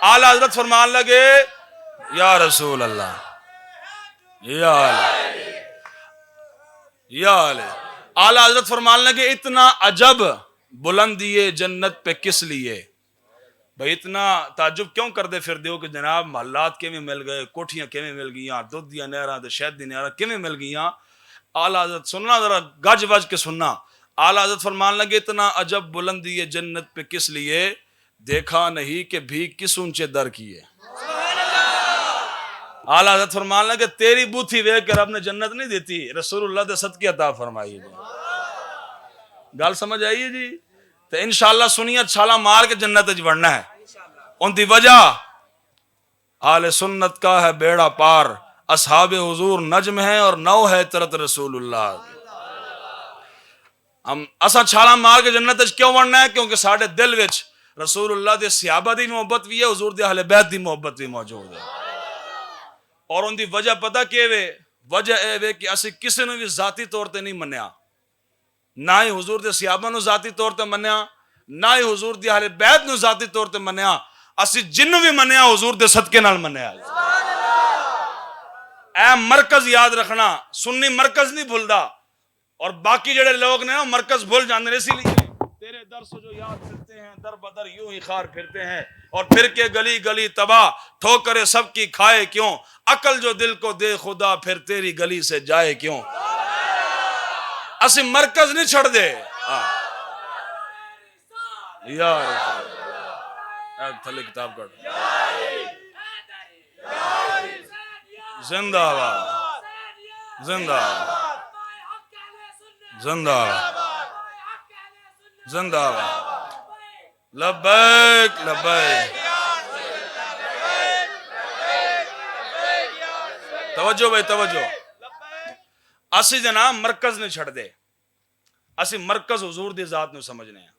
اعلی حضرت فرمان لگے یا رسول اللہ، یا علی، یا علی۔ اعلی حضرت فرمان لگے اتنا عجب بلندی ہے جنت پہ کس لیے؟ بھئی اتنا تعجب کیوں کر دے پھر دیو کہ جناب محلات کیویں مل گئے، کوٹھیاں کیویں مل گئیاں، دودھ دیاں نہراں تے شہد دی نہراں کیویں مل گئیاں؟ اعلی حضرت سننا ذرا گج وج کے سننا۔ اعلی حضرت فرمان لگے اتنا عجب بلندی ہے جنت پہ کس لیے؟ دیکھا نہیں کہ بھی کس اونچے در کی ہے۔ اعلی حضرت فرمان لگے تیری بوتھی ویکھ کے رب نے جنت نہیں دیتی، رسول اللہ دے صدقے عطا فرمائی ہے۔ گل سمجھ آئی ہے جی؟ تو انشاءاللہ سنیاں چھالا مار کے جنت وچ وڑنا ہے۔ ان دی وجہ اہل سنت کا ہے بیڑا پار، اصحاب حضور نجم ہیں اور نو ہے عطرت رسول اللہ۔ ہم اسا چھالا مار کے جنت وچ کیوں وڑنا ہے؟ کیونکہ ساڈے دل وچ رسول اللہ دے صحابہ دی محبت بھی ہے، حضور دے اہل بیت دی محبت بھی موجود ہے۔ اور ان دی وجہ پتہ کیے وے؟ وجہ اے وے کہ اسی کسی نے بھی ذاتی طور تے نہیں منیا، نہ ہی حضور دے صحابہ نو ذاتی طور تے منیا، نہ ہی حضور دی اہل بیت نو ذاتی طور تے منیا، اسی جنوں بھی منیا حضور دے صدقے نال منیا۔ اے مرکز یاد رکھنا، سنی مرکز نہیں بھولدا، اور باقی جڑے لوگ نے مرکز بھول جاندے ہیں، اسی لیے تیرے در سے جو یاد پھرتے ہیں در بدر یوں ہی خار پھرتے ہیں، اور پھر کے گلی گلی تباہ ٹھوکرے سب کی کھائے کیوں، عقل جو دل کو دے خدا پھر تیری گلی سے جائے کیوں۔ اسی مرکز نہیں چھڑ دے۔ یا تھلے کتاب کٹ، زندہ آباد، زندہ آباد، زندہ آباد، زندہ آباد، لبیک لبیک. توجہ بھائی توجہ. اسی جناب مرکز نے چھڑ دے, اسی مرکز حضور دی ذات نو سمجھنے ہیں.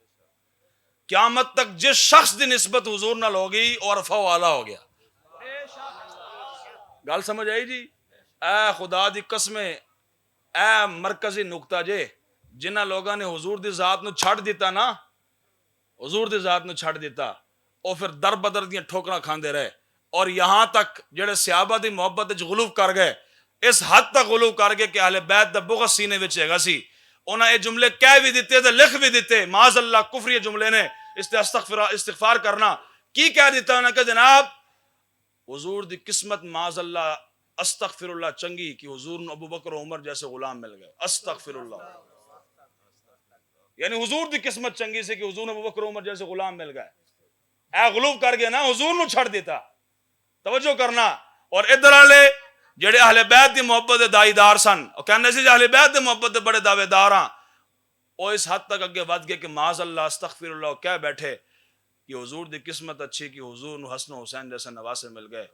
قیامت تک جس شخص دی نسبت حضور نال ہوگی اور عرفہ والا ہو گیا. گل سمجھ آئی جی؟ اے خدا دی قسم, اے مرکزی نقطہ جے جنہ لوگاں نے حضور دی ذات نو چھڑ دیتا نا, حضور دی ذات نو چھڑ دیتا, او پھر در بدر دیاں ٹھوکراں کھاندے رہے, اور یہاں تک جڑے صحابہ دی محبت وچ غلو کر گئے, اس حد تک غلو کر گئے کہ اہل بیت دا بغض سینے وچ ہے گا سی. انہاں یہ جملے کہہ بھی دیتے تے لکھ بھی دیتے, معاذ اللہ کفری جملے نے, استغفار کرنا کی کہہ دیتا انہاں کہ جناب حضور دی قسمت معاذ اللہ استغفر اللہ چنگی کہ حضور نو ابو بکر و عمر جیسے غلام مل گئے. استغفر اللہ, یعنی حضور دی قسمت چنگی سے کہ حضور نو ابو بکر و عمر جیسے غلام مل گئے. اے غلوب کر گئے نا, حضور نو چھڑ دیتا. توجہ کرنا. اور ادھر والے جڑے اہل بیت دی محبت دے دائی دار سن, اور کہنے سے اہل بیت دی محبت دے بڑے دعوے دار ہاں, وہ اس حد تک اگے ود گئے کہ معاذ اللہ استغفر اللہ کہہ بیٹھے کہ حضور دی قسمت اچھی کہ حضور نو حسن و حسین جیسے نواسے مل گئے.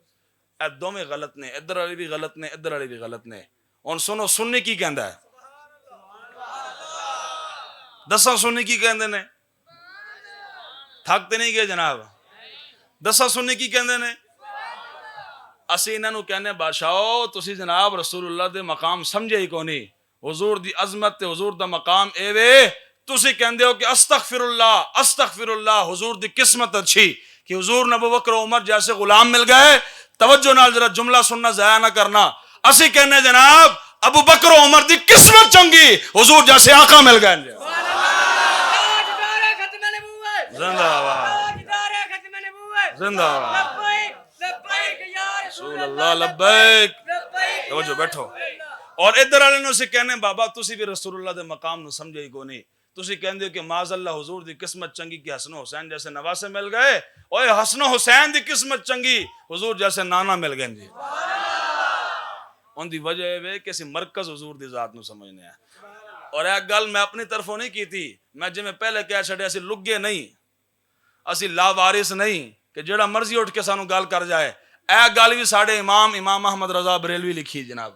اے دوویں غلط نے, ادھر والے بھی غلط نے, ادھر والے بھی غلط نے. اور سنو سنی کی کہندا ہے, دسا سنی کی کہندے نے, تھکتے نہیں گئے جناب, دسا سنی کی کہندے نے. اسی انہاں نو کہنے بادشاہو تسی جناب رسول اللہ دے مقام سمجھے ہی کونی, حضور دی عظمت تے حضور دا مقام اے وے, تسی کہندے ہو کہ استغفر اللہ, حضور دی قسمت اچھی کہ حضور نے ابو بکر و عمر جیسے غلام مل گئے. توجہ نال ذرا جملہ سننا ضائع نہ کرنا. اسی کہنے جناب ابو بکر و عمر دی قسمت چنگی حضور جیسے آقا مل گئے. زندہ آباد, زندہ آباد, رسول اللہ لبیک. توجہ بیٹھو. اور ادھر والے نو سے کہنے بابا تسی بھی رسول اللہ دے مقام نو سمجھے ہی کو نہیں, تسی کہندے ہو کہ معاذ اللہ حضور دی قسمت چنگی کہ حسن و حسین جیسے نواسے مل گئے. اوے حسن و حسین دی قسمت چنگی حضور جیسے نانا مل گئے جی. ان دی وجہ ہے کہ اسی مرکز حضور دی ذات نو سمجھنے ہیں. اور ایک گل میں اپنی طرفوں نہیں کی تھی, میں جی میں پہلے کہہ چھڑے اسی لگے نہیں, اسی لاوارث نہیں کہ جڑا مرضی اٹھ کے سانو گل کر جائے. اے گل بھی ساڑھے امام احمد رضا بریلوی لکھی جناب.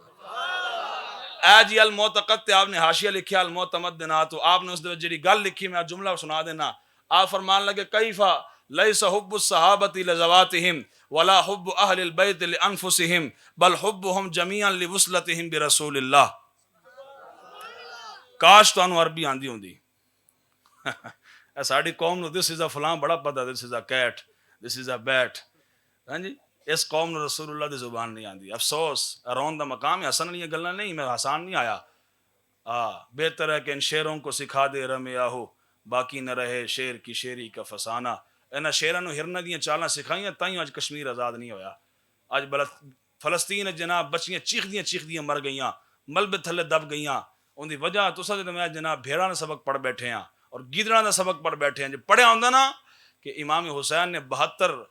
اے جی المعتقد تے آپ نے حاشیہ لکھیا المعتمدنات, آپ نے اس دے جڑی گل لکھی میں جملہ سنا دینا. آپ فرمان لگے کیفا لیس حب الصحابۃ لذواتہم ولا حب اہل البیت لانفسہم بل حبہم جمیعا لوصلتہم برسول اللہ. کاش تانوں عربی آندی ہوندی. ساڑی قوم نو دس از اے فلاں بڑا پتہ, دس از a cat, this is a bat. ہاں جی اس قوم نو رسول اللہ دی زبان نہیں آندی. افسوس ارون دا مقام ہے, حسن یہ گلاں نہیں, میں حسان نہیں آیا. بہتر ہے کہ ان شیروں کو سکھا دے رمیاہو, باقی نہ رہے شیر کی شیری کا فسانہ. انہاں شیراں نو ہرنا دیاں چالاں سکھائیاں تائیں اج کشمیر آزاد نہیں ہویا. اج فلسطین جناب بچیاں چیخ دیاں مر گئیاں, ملبے تھلے دب گئیاں. ان دی وجہ تساں تے میں جناب بھیڑاں دا سبق پڑھ بیٹھے ہیں اور گیدڑاں دا سبق پڑھ بیٹھے ہیں. جو پڑھیا ہوندا نا کہ امام حسین نے 72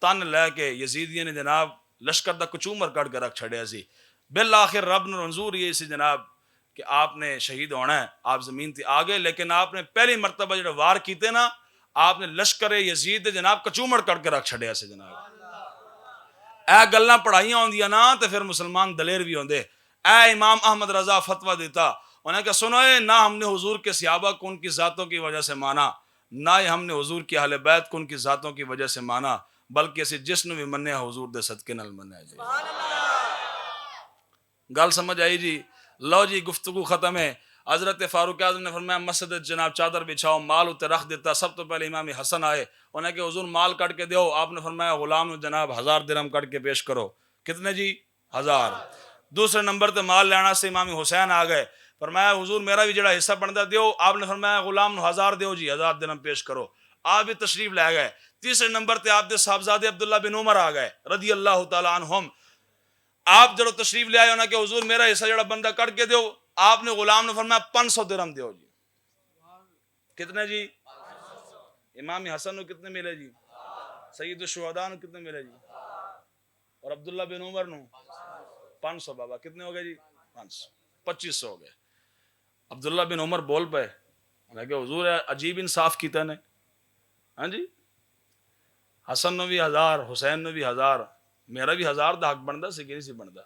تن لے کے یزیدیاں نے جناب لشکر دا کچومر کٹ کے رکھ چھڑیا سی. بالآخر رب نے منظور یہ سی جناب کہ آپ نے شہید ہونا ہے, آپ زمین تے آ گئے, لیکن آپ نے پہلی مرتبہ جڑے وار کیتے نا, آپ نے لشکر یزید دے جناب کچومر کٹ کے رکھ چھڑیا سی جناب. اے گلاں پڑھائیاں ہوندیاں نا تے پھر مسلمان دلیر بھی ہوندے. اے امام احمد رضا فتویٰ دیتا, انہیں کہ سنو نہ ہم نے حضور کے صحابہ کو ان کی ذاتوں کی وجہ سے مانا, نہ ہم نے حضور کی اہل بیت کو ان کی ذاتوں کی وجہ سے مانا, بلکہ اسے جسن بھی مننے حضور دے صدقے نال مننے جی. گل سمجھ آئی جی؟ لو جی گفتگو ختم ہے. حضرت فاروق اعظم نے فرمایا مسجد جناب چادر بچھاؤ, مال اتے رکھ دیتا. سب تو پہلے امام حسن آئے, انہیں کہ حضور مال کٹ کے دیو. آپ نے فرمایا غلام نو جناب 1000 درہم کٹ کے پیش کرو. کتنے جی؟ 1000. دوسرے نمبر تے مال لینا سے امام حسین آ گئے, فرمایا حضور میرا بھی جڑا حصہ بنتا دیو. آپ نے فرمایا غلام نو 1000 دیو جی, 1000 درہم پیش کرو. آپ بھی تشریف لے گئے. تیسرے نمبر تے آپ دے صاحبزادے عبداللہ بن عمر آ گئے رضی اللہ تعالی عنہم. آپ جڑو تشریف لے آئے ہونا کہ حضور میرا حصہ جڑا بندہ کٹ کے دیو. آپ نے غلام نے فرمایا 500 درہم دیو جی. کتنے جی؟ امام حسن نو کتنے ملے جی؟ سید الشہداء نو کتنے ملے جی؟ اور عبداللہ بن عمر نو 500. بابا کتنے ہو گئے جی؟ 500. 2500 ہو گئے. عبداللہ بن عمر بول پے, انہیں کہ حضور عجیب انصاف کیتا نے, ہاں جی، حسن نو بھی 1000 حسین نو بھی 1000 میرا بھی 1000 دا حق بنتا سی کہ نہیں سی بنتا.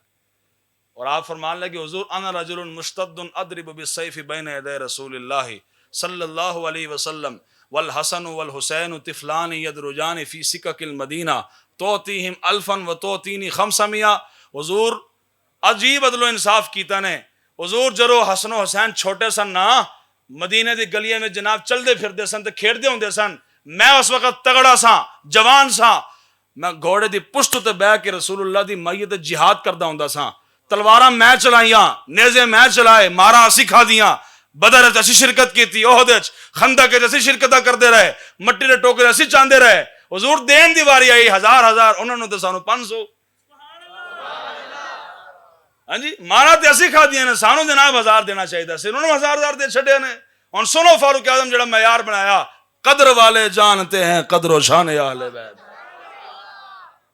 اور آپ فرمان لگے حضور انا رجل مشتد اضرب بالسیف بین یدی رسول اللہ صلی اللہ علیہ وسلم والحسن والحسین طفلان یدرجان فی سکک المدینہ توتیہم الفا و توتینی 500. حضور عجیب عدل و انصاف کیتا نے. حضور جرو حسن و حسین چھوٹے سن نا مدینے دی گلیے میں جناب چل دے پھر دے سن تے کھیڑ دے ہوندے سن. میں اس وقت تگڑا سا جوان سا, میں گھوڑے دی پشت تے بہ کے رسول اللہ دی مائیت جہاد کردا ہوندا سا. تلواراں میں چلائیاں, نیزے میں چلائے, مارا اسی کھا دیاں, بدر وچ اسی شرکت کیتی, احد وچ خندق وچ اسی شرکتاں کردے رہے, مٹی دے ٹوکرے اسی چاندے رہے. حضور دین دی واری آئی 1000 انہاں نوں تے سانو 500. ہاں جی, مارا تے اسی کھا دیاں نے, سانو جناب 1000 دینا چاہیے سی, انہوں نے 1000 دے چھڈے نے. ہن سنو فاروق اعظم جڑا معیار بنایا, قدر والے جانتے ہیں قدر و شان اہل بیت.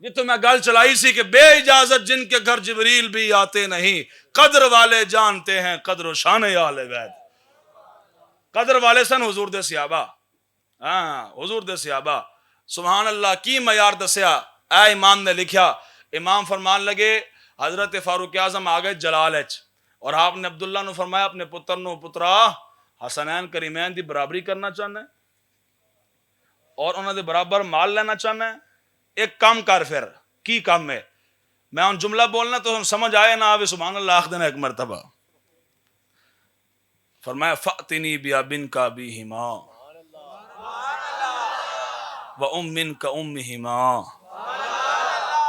جتوں میں گل چلائی سی کہ بے اجازت جن کے گھر جبریل بھی آتے نہیں, قدر والے جانتے ہیں قدر و شان اہل بیت. قدر والے سن حضور دے صحابہ, ہاں حضور دے صحابہ. سبحان اللہ, کی معیار دسیا اے امام نے لکھیا. امام فرمان لگے حضرت فاروق اعظم آ گئے جلال اچ, اور آپ نے عبداللہ نو فرمایا اپنے پتر نو, پترا حسنین کریمین دی برابری کرنا چاہنا ہے اور انہوں دے برابر مال لینا چاہنا ہے, ایک کام کر. پھر کی کام ہے؟ میں ان جملہ بولنا تو ہم سمجھ آئے نہ آوے سبحان اللہ آخ دینا ایک مرتبہ. فرمایا فأتنی بیابنکا بیہما و امن کا امہما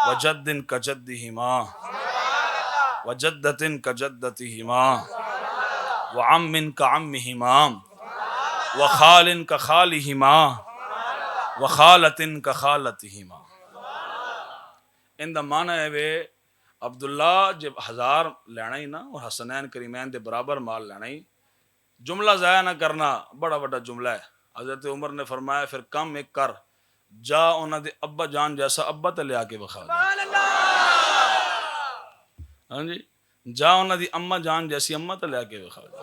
و جدن کا جدہما و جدتن کا جدتہما و عمن کا عمہما و خالن کا خالہما و خالتن کا خالتہما. ان دا معنی ہے وے عبداللہ جب 1000 لینا ہی نا اور حسنین کریمین دے برابر مال لینا ہی, جملہ ضائع نہ کرنا بڑا بڑا جملہ ہے. حضرت عمر نے فرمایا پھر کم ایک کر, جا انہاں دے ابا جان جیسا ابا تے لے آ کے بخا دے. ہاں جی, جا انہاں دی اما جان جیسی اما تے لے آ کے بخا دے.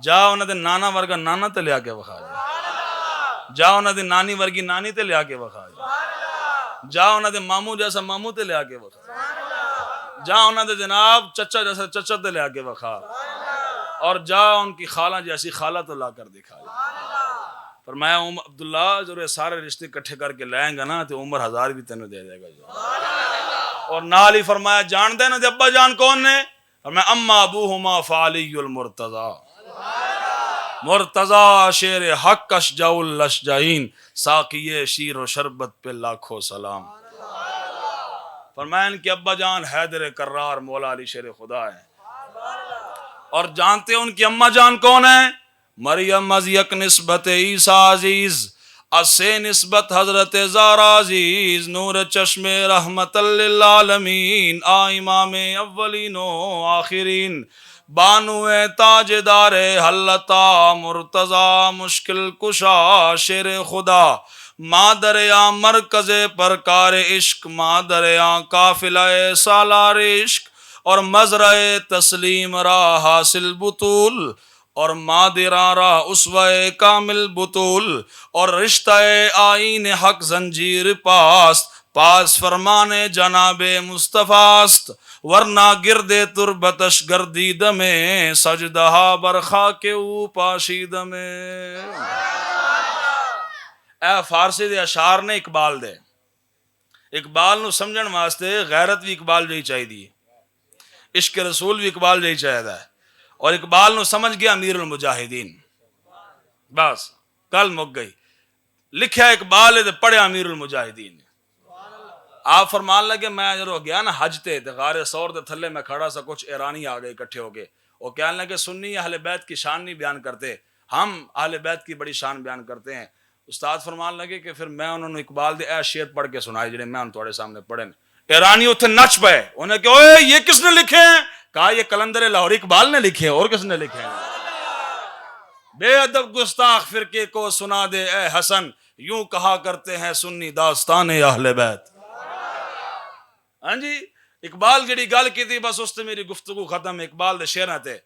جا انہاں دے نانا ورگا نانا تے لے آ کے بخا دے. جا انہاں دی نانی ورگی نانی تے لے آ کے بخا دے. جا انہاں دے ماموں جیسا ماموں تے لے آ کے بخا. جا انہاں دے جناب چچا جیسا چچا تے لے آ کے بخا, اور جا ان کی خالہ جیسی خالہ تو لا کر دکھا. فرمایا عبداللہ جو یہ سارے رشتے کٹھے کر کے لائیں گا نا تو عمر 1000 بھی تینوں دے دے گا. اور نال ہی فرمایا جان دے نا دے ابا جان کون نے؟ فرمایا اما ابوہما فعلی المرتضی, مرتضی شیر حق اشجع الاشجعین, ساقی شیر و شربت پہ لاکھوں سلام. فرمایا ان کے ابا جان حیدر کرار مولا علی شیر خدا ہے. اور جانتے ہیں ان کی اماں جان کون ہے؟ مریم از یک نسبت عیسیٰ عزیز, اسے نسبت حضرت زہرا عزیز, نور چشم رحمت للعالمین, آ امام اولین و آخرین, بانو تاجدار حلتا مرتضی مشکل کشا شیر خدا, مادریا مرکز پرکار عشق, مادریا قافلہ سالار عشق, اور مزرع تسلیم را حاصل بطول, اور مادرا را اسوہ کامل بطول, اور رشتہ آئین حق زنجیر پاست, پاس فرمان جناب مصطفیٰست, ورنہ گرد تربتش گردید میں سجدہ برخا کے او پاشید میں. اے فارسی دے اشعار نے اقبال دے, اقبال نو سمجھن واسطے غیرت بھی اقبال جی چاہی دی, عشق رسول بھی اقبال جی چاہیے ہے, اور اقبال نو سمجھ گیا امیر المجاہدین. بس کل مک گئی, لکھیا اقبال ہے پڑھیا امیر المجاہدین. آپ فرمان لگے میں جو گیا نا حج تے غار سور دے تھلے میں کھڑا سا, کچھ ایرانی آ گئے اکٹھے ہو گئے, وہ کہنے لگے سنی اہل بیت کی شان نہیں بیان کرتے, ہم اہل بیت کی بڑی شان بیان کرتے ہیں. استاد فرمان لگے کہ پھر میں انہوں نے اقبال دے اے شعر پڑھ کے سنائے جڑے میں تھوڑے سامنے پڑھے. ایرانی اتنے نچ پے, انہیں کہ اوے یہ کس نے لکھے ہیں؟ کہا یہ کلندر لاہور اقبال نے لکھے ہیں, اور کس نے لکھے ہیں؟ بے ادب گستاخ فرقے کو سنا دے اے حسن, یوں کہا کرتے ہیں سنی داستان اہل بیت. ہاں جی, اقبال جڑی گل کی تھی بس اس تے میری گفتگو ختم. اقبال دے شعراں تے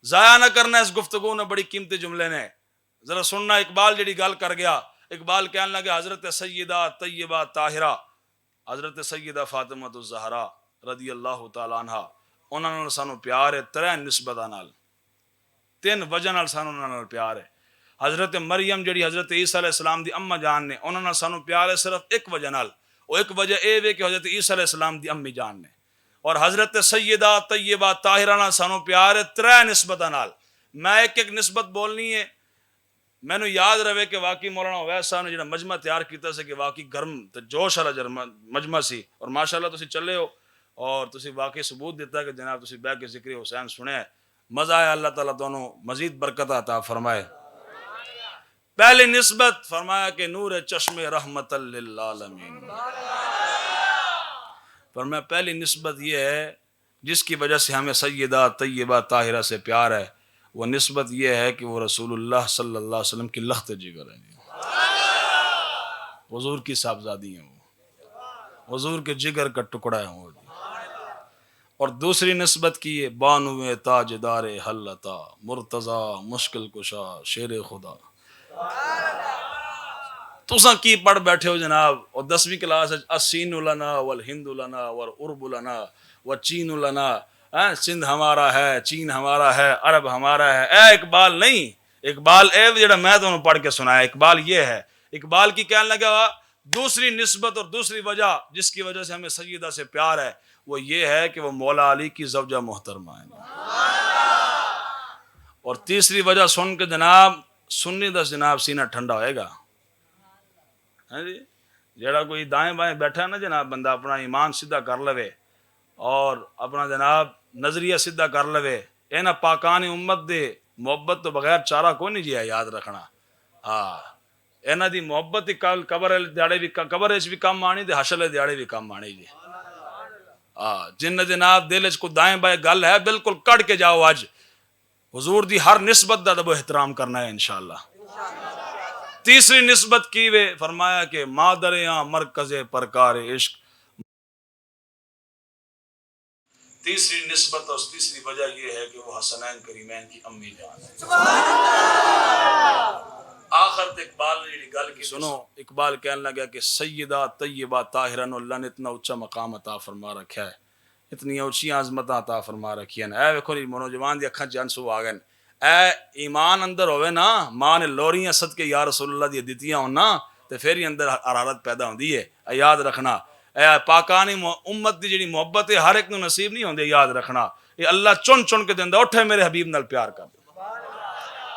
ضائع نہ کرنا اس گفتگو نے, بڑی قیمتی جملے نے ذرا سننا. اقبال جڑی گل کر گیا, اقبال کہنے لگا حضرت سیدہ طیبہ طاہرہ حضرت سیدہ فاطمہ الزہرا رضی اللہ تعالی عنہ انہوں نے سانو پیار ہے ترے نسبتاں نال، تین وجہ نال سانو انہاں نال پیار ہے۔ حضرت مریم جڑی حضرت عیسیٰ علیہ السلام دی اماں جان نے انہاں نال سانو پیار ہے صرف ایک وجہ نال، وہ ایک وجہ اے وے کہ حضرت عیسیٰ علیہ السلام دی امی جان نے، اور حضرت سیدہ طیبہ طاہرہ نال سانو پیار ہے ترے نسبتاں نال۔ میں ایک ایک نسبت بولنی ہے، میں نے یاد رہے کہ واقعی مولانا اویس صاحب نے جڑا مجمع تیار کیتا سے کہ واقعی گرم تے جوش والا مجمع سی، اور ماشاءاللہ تسی چلے ہو اور تسی واقعی ثبوت دیتا کہ جناب تسی بیٹھ کے ذکر حسین سنیا ہے، مزہ آیا، اللہ تعالیٰ دونوں مزید برکت عطا فرمائے۔ پہلی نسبت فرمایا کہ نور چشم رحمت للعالمین، فرمایا پہلی نسبت یہ ہے جس کی وجہ سے ہمیں سیدہ طیبہ طاہرہ سے پیار ہے، وہ نسبت یہ ہے کہ وہ رسول اللہ صلی اللہ علیہ وسلم کی لخت جگر ہے، حضور کی صاحبزادی ہیں، وہ حضور کے جگر کا ٹکڑا ہے وہ۔ اور دوسری نسبت کی ہے بانو تاجدار حلتا مرتضی مشکل کشا شیر خدا۔ تساں کی پڑھ بیٹھے ہو جناب، اور 10ویں کلاس السین لنا والہند لنا والعرب لنا والچین لنا، سندھ ہمارا ہے، چین ہمارا ہے، عرب ہمارا ہے۔ اے اقبال نہیں، اقبال اے جڑا میں تمہیں پڑھ کے سنایا، اقبال یہ ہے، اقبال کی کہنے لگا دوسری نسبت اور دوسری وجہ جس کی وجہ سے ہمیں سیدہ سے پیار ہے وہ یہ ہے کہ وہ مولا علی کی زوجہ محترمہ ہے، اور تیسری وجہ سن کے جناب سنی دس جناب سینہ ٹھنڈا ہوئے گا۔ ہاں جی، جڑا کوئی دائیں بائیں بیٹھا ہے نا جناب، بندہ اپنا ایمان سیدھا کر لوے اور اپنا جناب نظریہ سیدھا کر لوے، اے نا پاکان امت دے محبت تو بغیر چارہ کوئی نہیں جیا، یاد رکھنا۔ ہاں، اینا دی محبت ہی قبر دیاڑے بھی قبر اس بھی کم آنی تے حشر دیاڑے بھی کم آنی جی۔ جن جناب دل کو دائیں بائیں گل ہے بالکل کڑ کے جاؤ، آج حضور دی ہر نسبت دا ادب و احترام کرنا ہے انشاءاللہ۔ تیسری نسبت کی وے فرمایا کہ مادریاں مرکز پرکار عشق، تیسری نسبت اور تیسری وجہ یہ ہے کہ وہ حسنین کریمین کی امی جان ہے۔ آخر تے اقبال نے یہ گل کی، سنو اقبال کہنے لگا کہ سیدہ طیبہ طاہرہ نو اللہ نے اتنا اونچا مقام عطا فرما رکھا ہے، اتنی اونچی عظمت عطا فرما رکھی ہیں۔ اے ویکھو نوجوان دی اکھاں چ آنسو آ گئے، اے ایمان اندر ہوئے نا، ماں نے لوریاں صدقے یا رسول اللہ دی دتیاں ہون نا تے پھر ہی اندر حرارت پیدا ہوندی ہے، یاد رکھنا۔ اے پاکانی امت دی جڑی محبت ہے ہر ایک نو نصیب نہیں ہوندی، یاد رکھنا۔ یہ اللہ چن چن کے دیندا، اٹھے میرے حبیب نال پیار کر،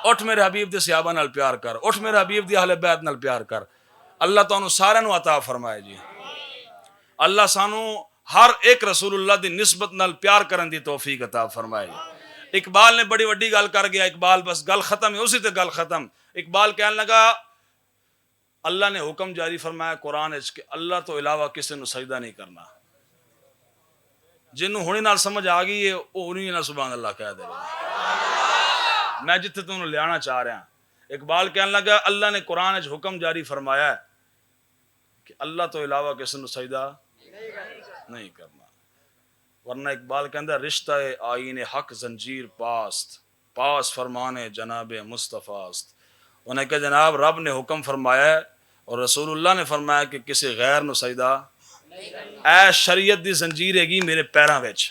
اٹھ میرے حبیب دے صحابہ نال پیار کر، اٹھ میرے حبیب دی اہل بیت نال پیار کر۔ اللہ تانوں سارے نو عطا فرمائے جی، اللہ سانو ہر ایک رسول اللہ دی نسبت نال پیار کرن دی توفیق عطا فرمائے۔ اقبال نے بڑی وڈی گل کر گیا، اقبال بس گل ختم ہے، اسی تے گل ختم۔ اقبال کہنے لگا اللہ نے حکم جاری فرمایا قرآن اچ کہ اللہ تو علاوہ کسی نو سجدہ نہیں کرنا، جنوں ہونی نال سمجھ آ گئی ہے وہ انہی نال سبحان اللہ کہہ دے گا۔ میں جتنے تمہیں لیانا چاہ رہا ہوں، اقبال کہنے لگا اللہ نے قرآن اچ حکم جاری فرمایا ہے کہ اللہ تو علاوہ کسی نو سجدہ نہیں کرنا، ورنہ اقبال کہندہ رشتہ آئین حق زنجیر پاست، پاس فرمانے جناب مصطفیٰ است۔ انہیں کہ جناب رب نے حکم فرمایا ہے اور رسول اللہ نے فرمایا کہ کسی غیر نو سجدہ، اے شریعت دی زنجیر ہے گی میرے پیراں وچ،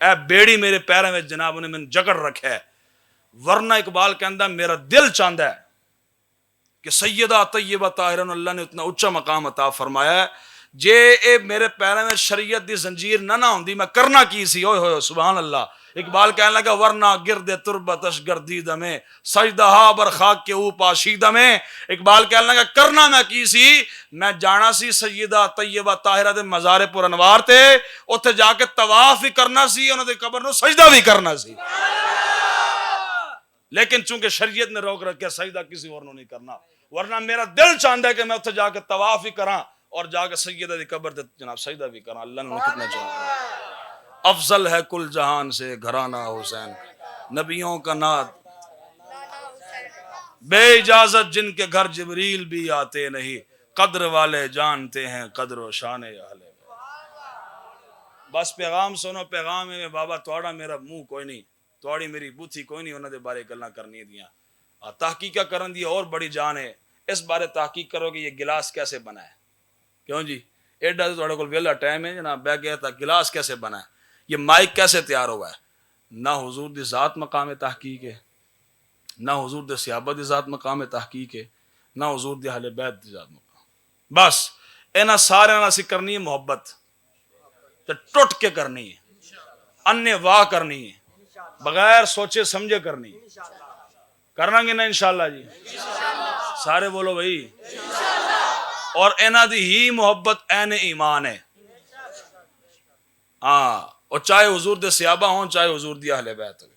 اے بیڑی میرے پیراں وچ جناب انہیں میں جگڑ رکھا ہے، ورنہ اقبال کہندہ میرا دل چاہتا ہے کہ سیدہ طیبہ طاہرہ اللہ نے اتنا اونچا مقام عطا فرمایا ہے، جے اے میرے پیراں میں شریعت دی زنجیر نہ ہوندی میں کرنا کی سی، اوئے ہوئے سبحان اللہ۔ اقبال کہنے لگا ورنہ گرد تربتش گردیدہ میں سجدہا بر خاک کے او پاشیدہ میں، اقبال کہنے لگا کرنا میں کی سی، میں جانا سی سیدہ طیبہ طاہرہ دے مزار پر انوار تے، اتھے جا کے طواف بھی کرنا سی، انہوں دے قبر نو سجدہ بھی کرنا سی، لیکن چونکہ شریعت نے روک رکھا سجدہ کسی اور نو نہیں کرنا، ورنہ میرا دل چاہتا ہے کہ میں اتھے جا کے طواف بھی کراں اور جا کے سیدہ دی قبر تے جناب سجدہ بھی کراں۔ اللہ نے کتنا چاہتا، افضل ہے کل جہان سے گھرانہ حسین، نبیوں کا نعت بے اجازت جن کے گھر جبریل بھی آتے نہیں، قدر والے جانتے ہیں قدر و شان اہل بیت۔ بس پیغام سنو، پیغام ہے بابا توڑا میرا منہ کوئی نہیں، توڑی میری بوتھی کوئی نہیں، انہوں نے بارے گلنا کرنی دیاں، تحقیقہ کرن دی اور بڑی جان ہے۔ اس بارے تحقیق کرو کہ یہ گلاس کیسے بنا ہے. کیوں جی ایڈا تو تھوڑے کول ویلا ٹائم ہے جناب بہ گیا تھا گلاس کیسے بنا ہے, یہ مائک کیسے تیار ہوا ہے. نہ حضور دی ذات مقام تحقیق ہے, نہ حضور دے صحابہ دی ذات مقام تحقیق ہے, نہ حضور دی اہل بیت دی ذات مقام. بس اینا سارے نال اسی کرنی ہے محبت تے ٹوٹ کے کرنی ہے, انے واہ کرنی ہے, بغیر سوچے سمجھے کرنی ہے. کرنا گے نا انشاءاللہ جی, سارے بولو بھائی. اور اینا دی ہی محبت این ایمان ہے. ہاں, اور چاہے حضور دے صحابہ ہوں چاہے حضور دی اہل بیت ہو.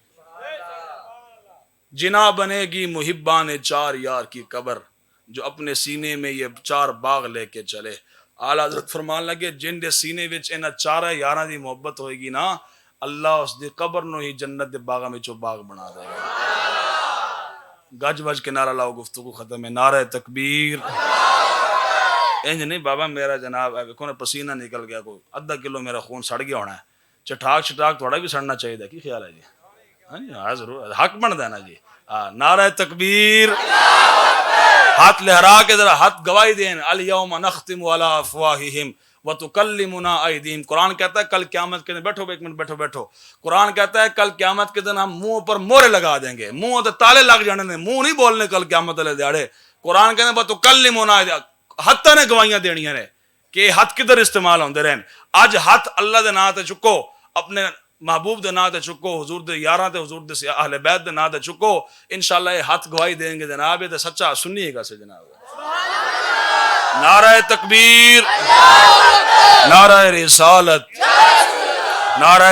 جنا بنے گی محبان چار یار کی قبر, جو اپنے سینے میں یہ چار باغ لے کے چلے. اعلیٰ حضرت فرمان لگے جن دے سینے وچ انہاں چار یاراں دی محبت ہوئے گی نا, اللہ اس دی قبر نو ہی جنت دے باغاں وچوں باغ بنا دے گا. گج بج کے نعرہ لاؤ, گفتگو ختم ہے. نعرہ تکبیر. انج نہیں بابا میرا جناب ویکھو نا پسینہ نکل گیا, کوئی آدھا کلو میرا خون سڑ گیا ہونا ہے. چٹاک چٹاک تھوڑا بھی سڑنا چاہیے تھا, کی خیال ہے جی؟ ہاں جی ہاں ضرور, حق بنتا ہے نا جی. نعرہ تکبیر. ہاتھ لہرا کے ذرا ہاتھ گواہی دیں. الیوم نختم علی افواہہم وتکلمنا ایدیہم. قرآن کہتا ہے کل قیامت کے دن, بیٹھو ایک منٹ بیٹھو. قرآن کہتا ہے کل قیامت کے دن ہم منہ پر مورے لگا دیں گے, منہ تے تالے لگ جانے نے, منہ نہیں بولنے کل قیامت والے دیہڑے. قرآن کہتا ہے وتکلمنا ایدیہم, ہتھاں نے گواہیاں دینیاں نے کہ ہاتھ کدھر استعمال ہوندے رہن. اج ہاتھ اللہ دے نام تے چکو, اپنے محبوب دے نام تے چکو, حضور دے یاراں تے حضور دے اہل بیت دے نام تے چکو. انشاءاللہ یہ ہاتھ گواہی دیں گے جناب, یہ تے سچا سنیے گا سے جناب. نعرہ تکبیر, نعرہ رسالت, نعرہ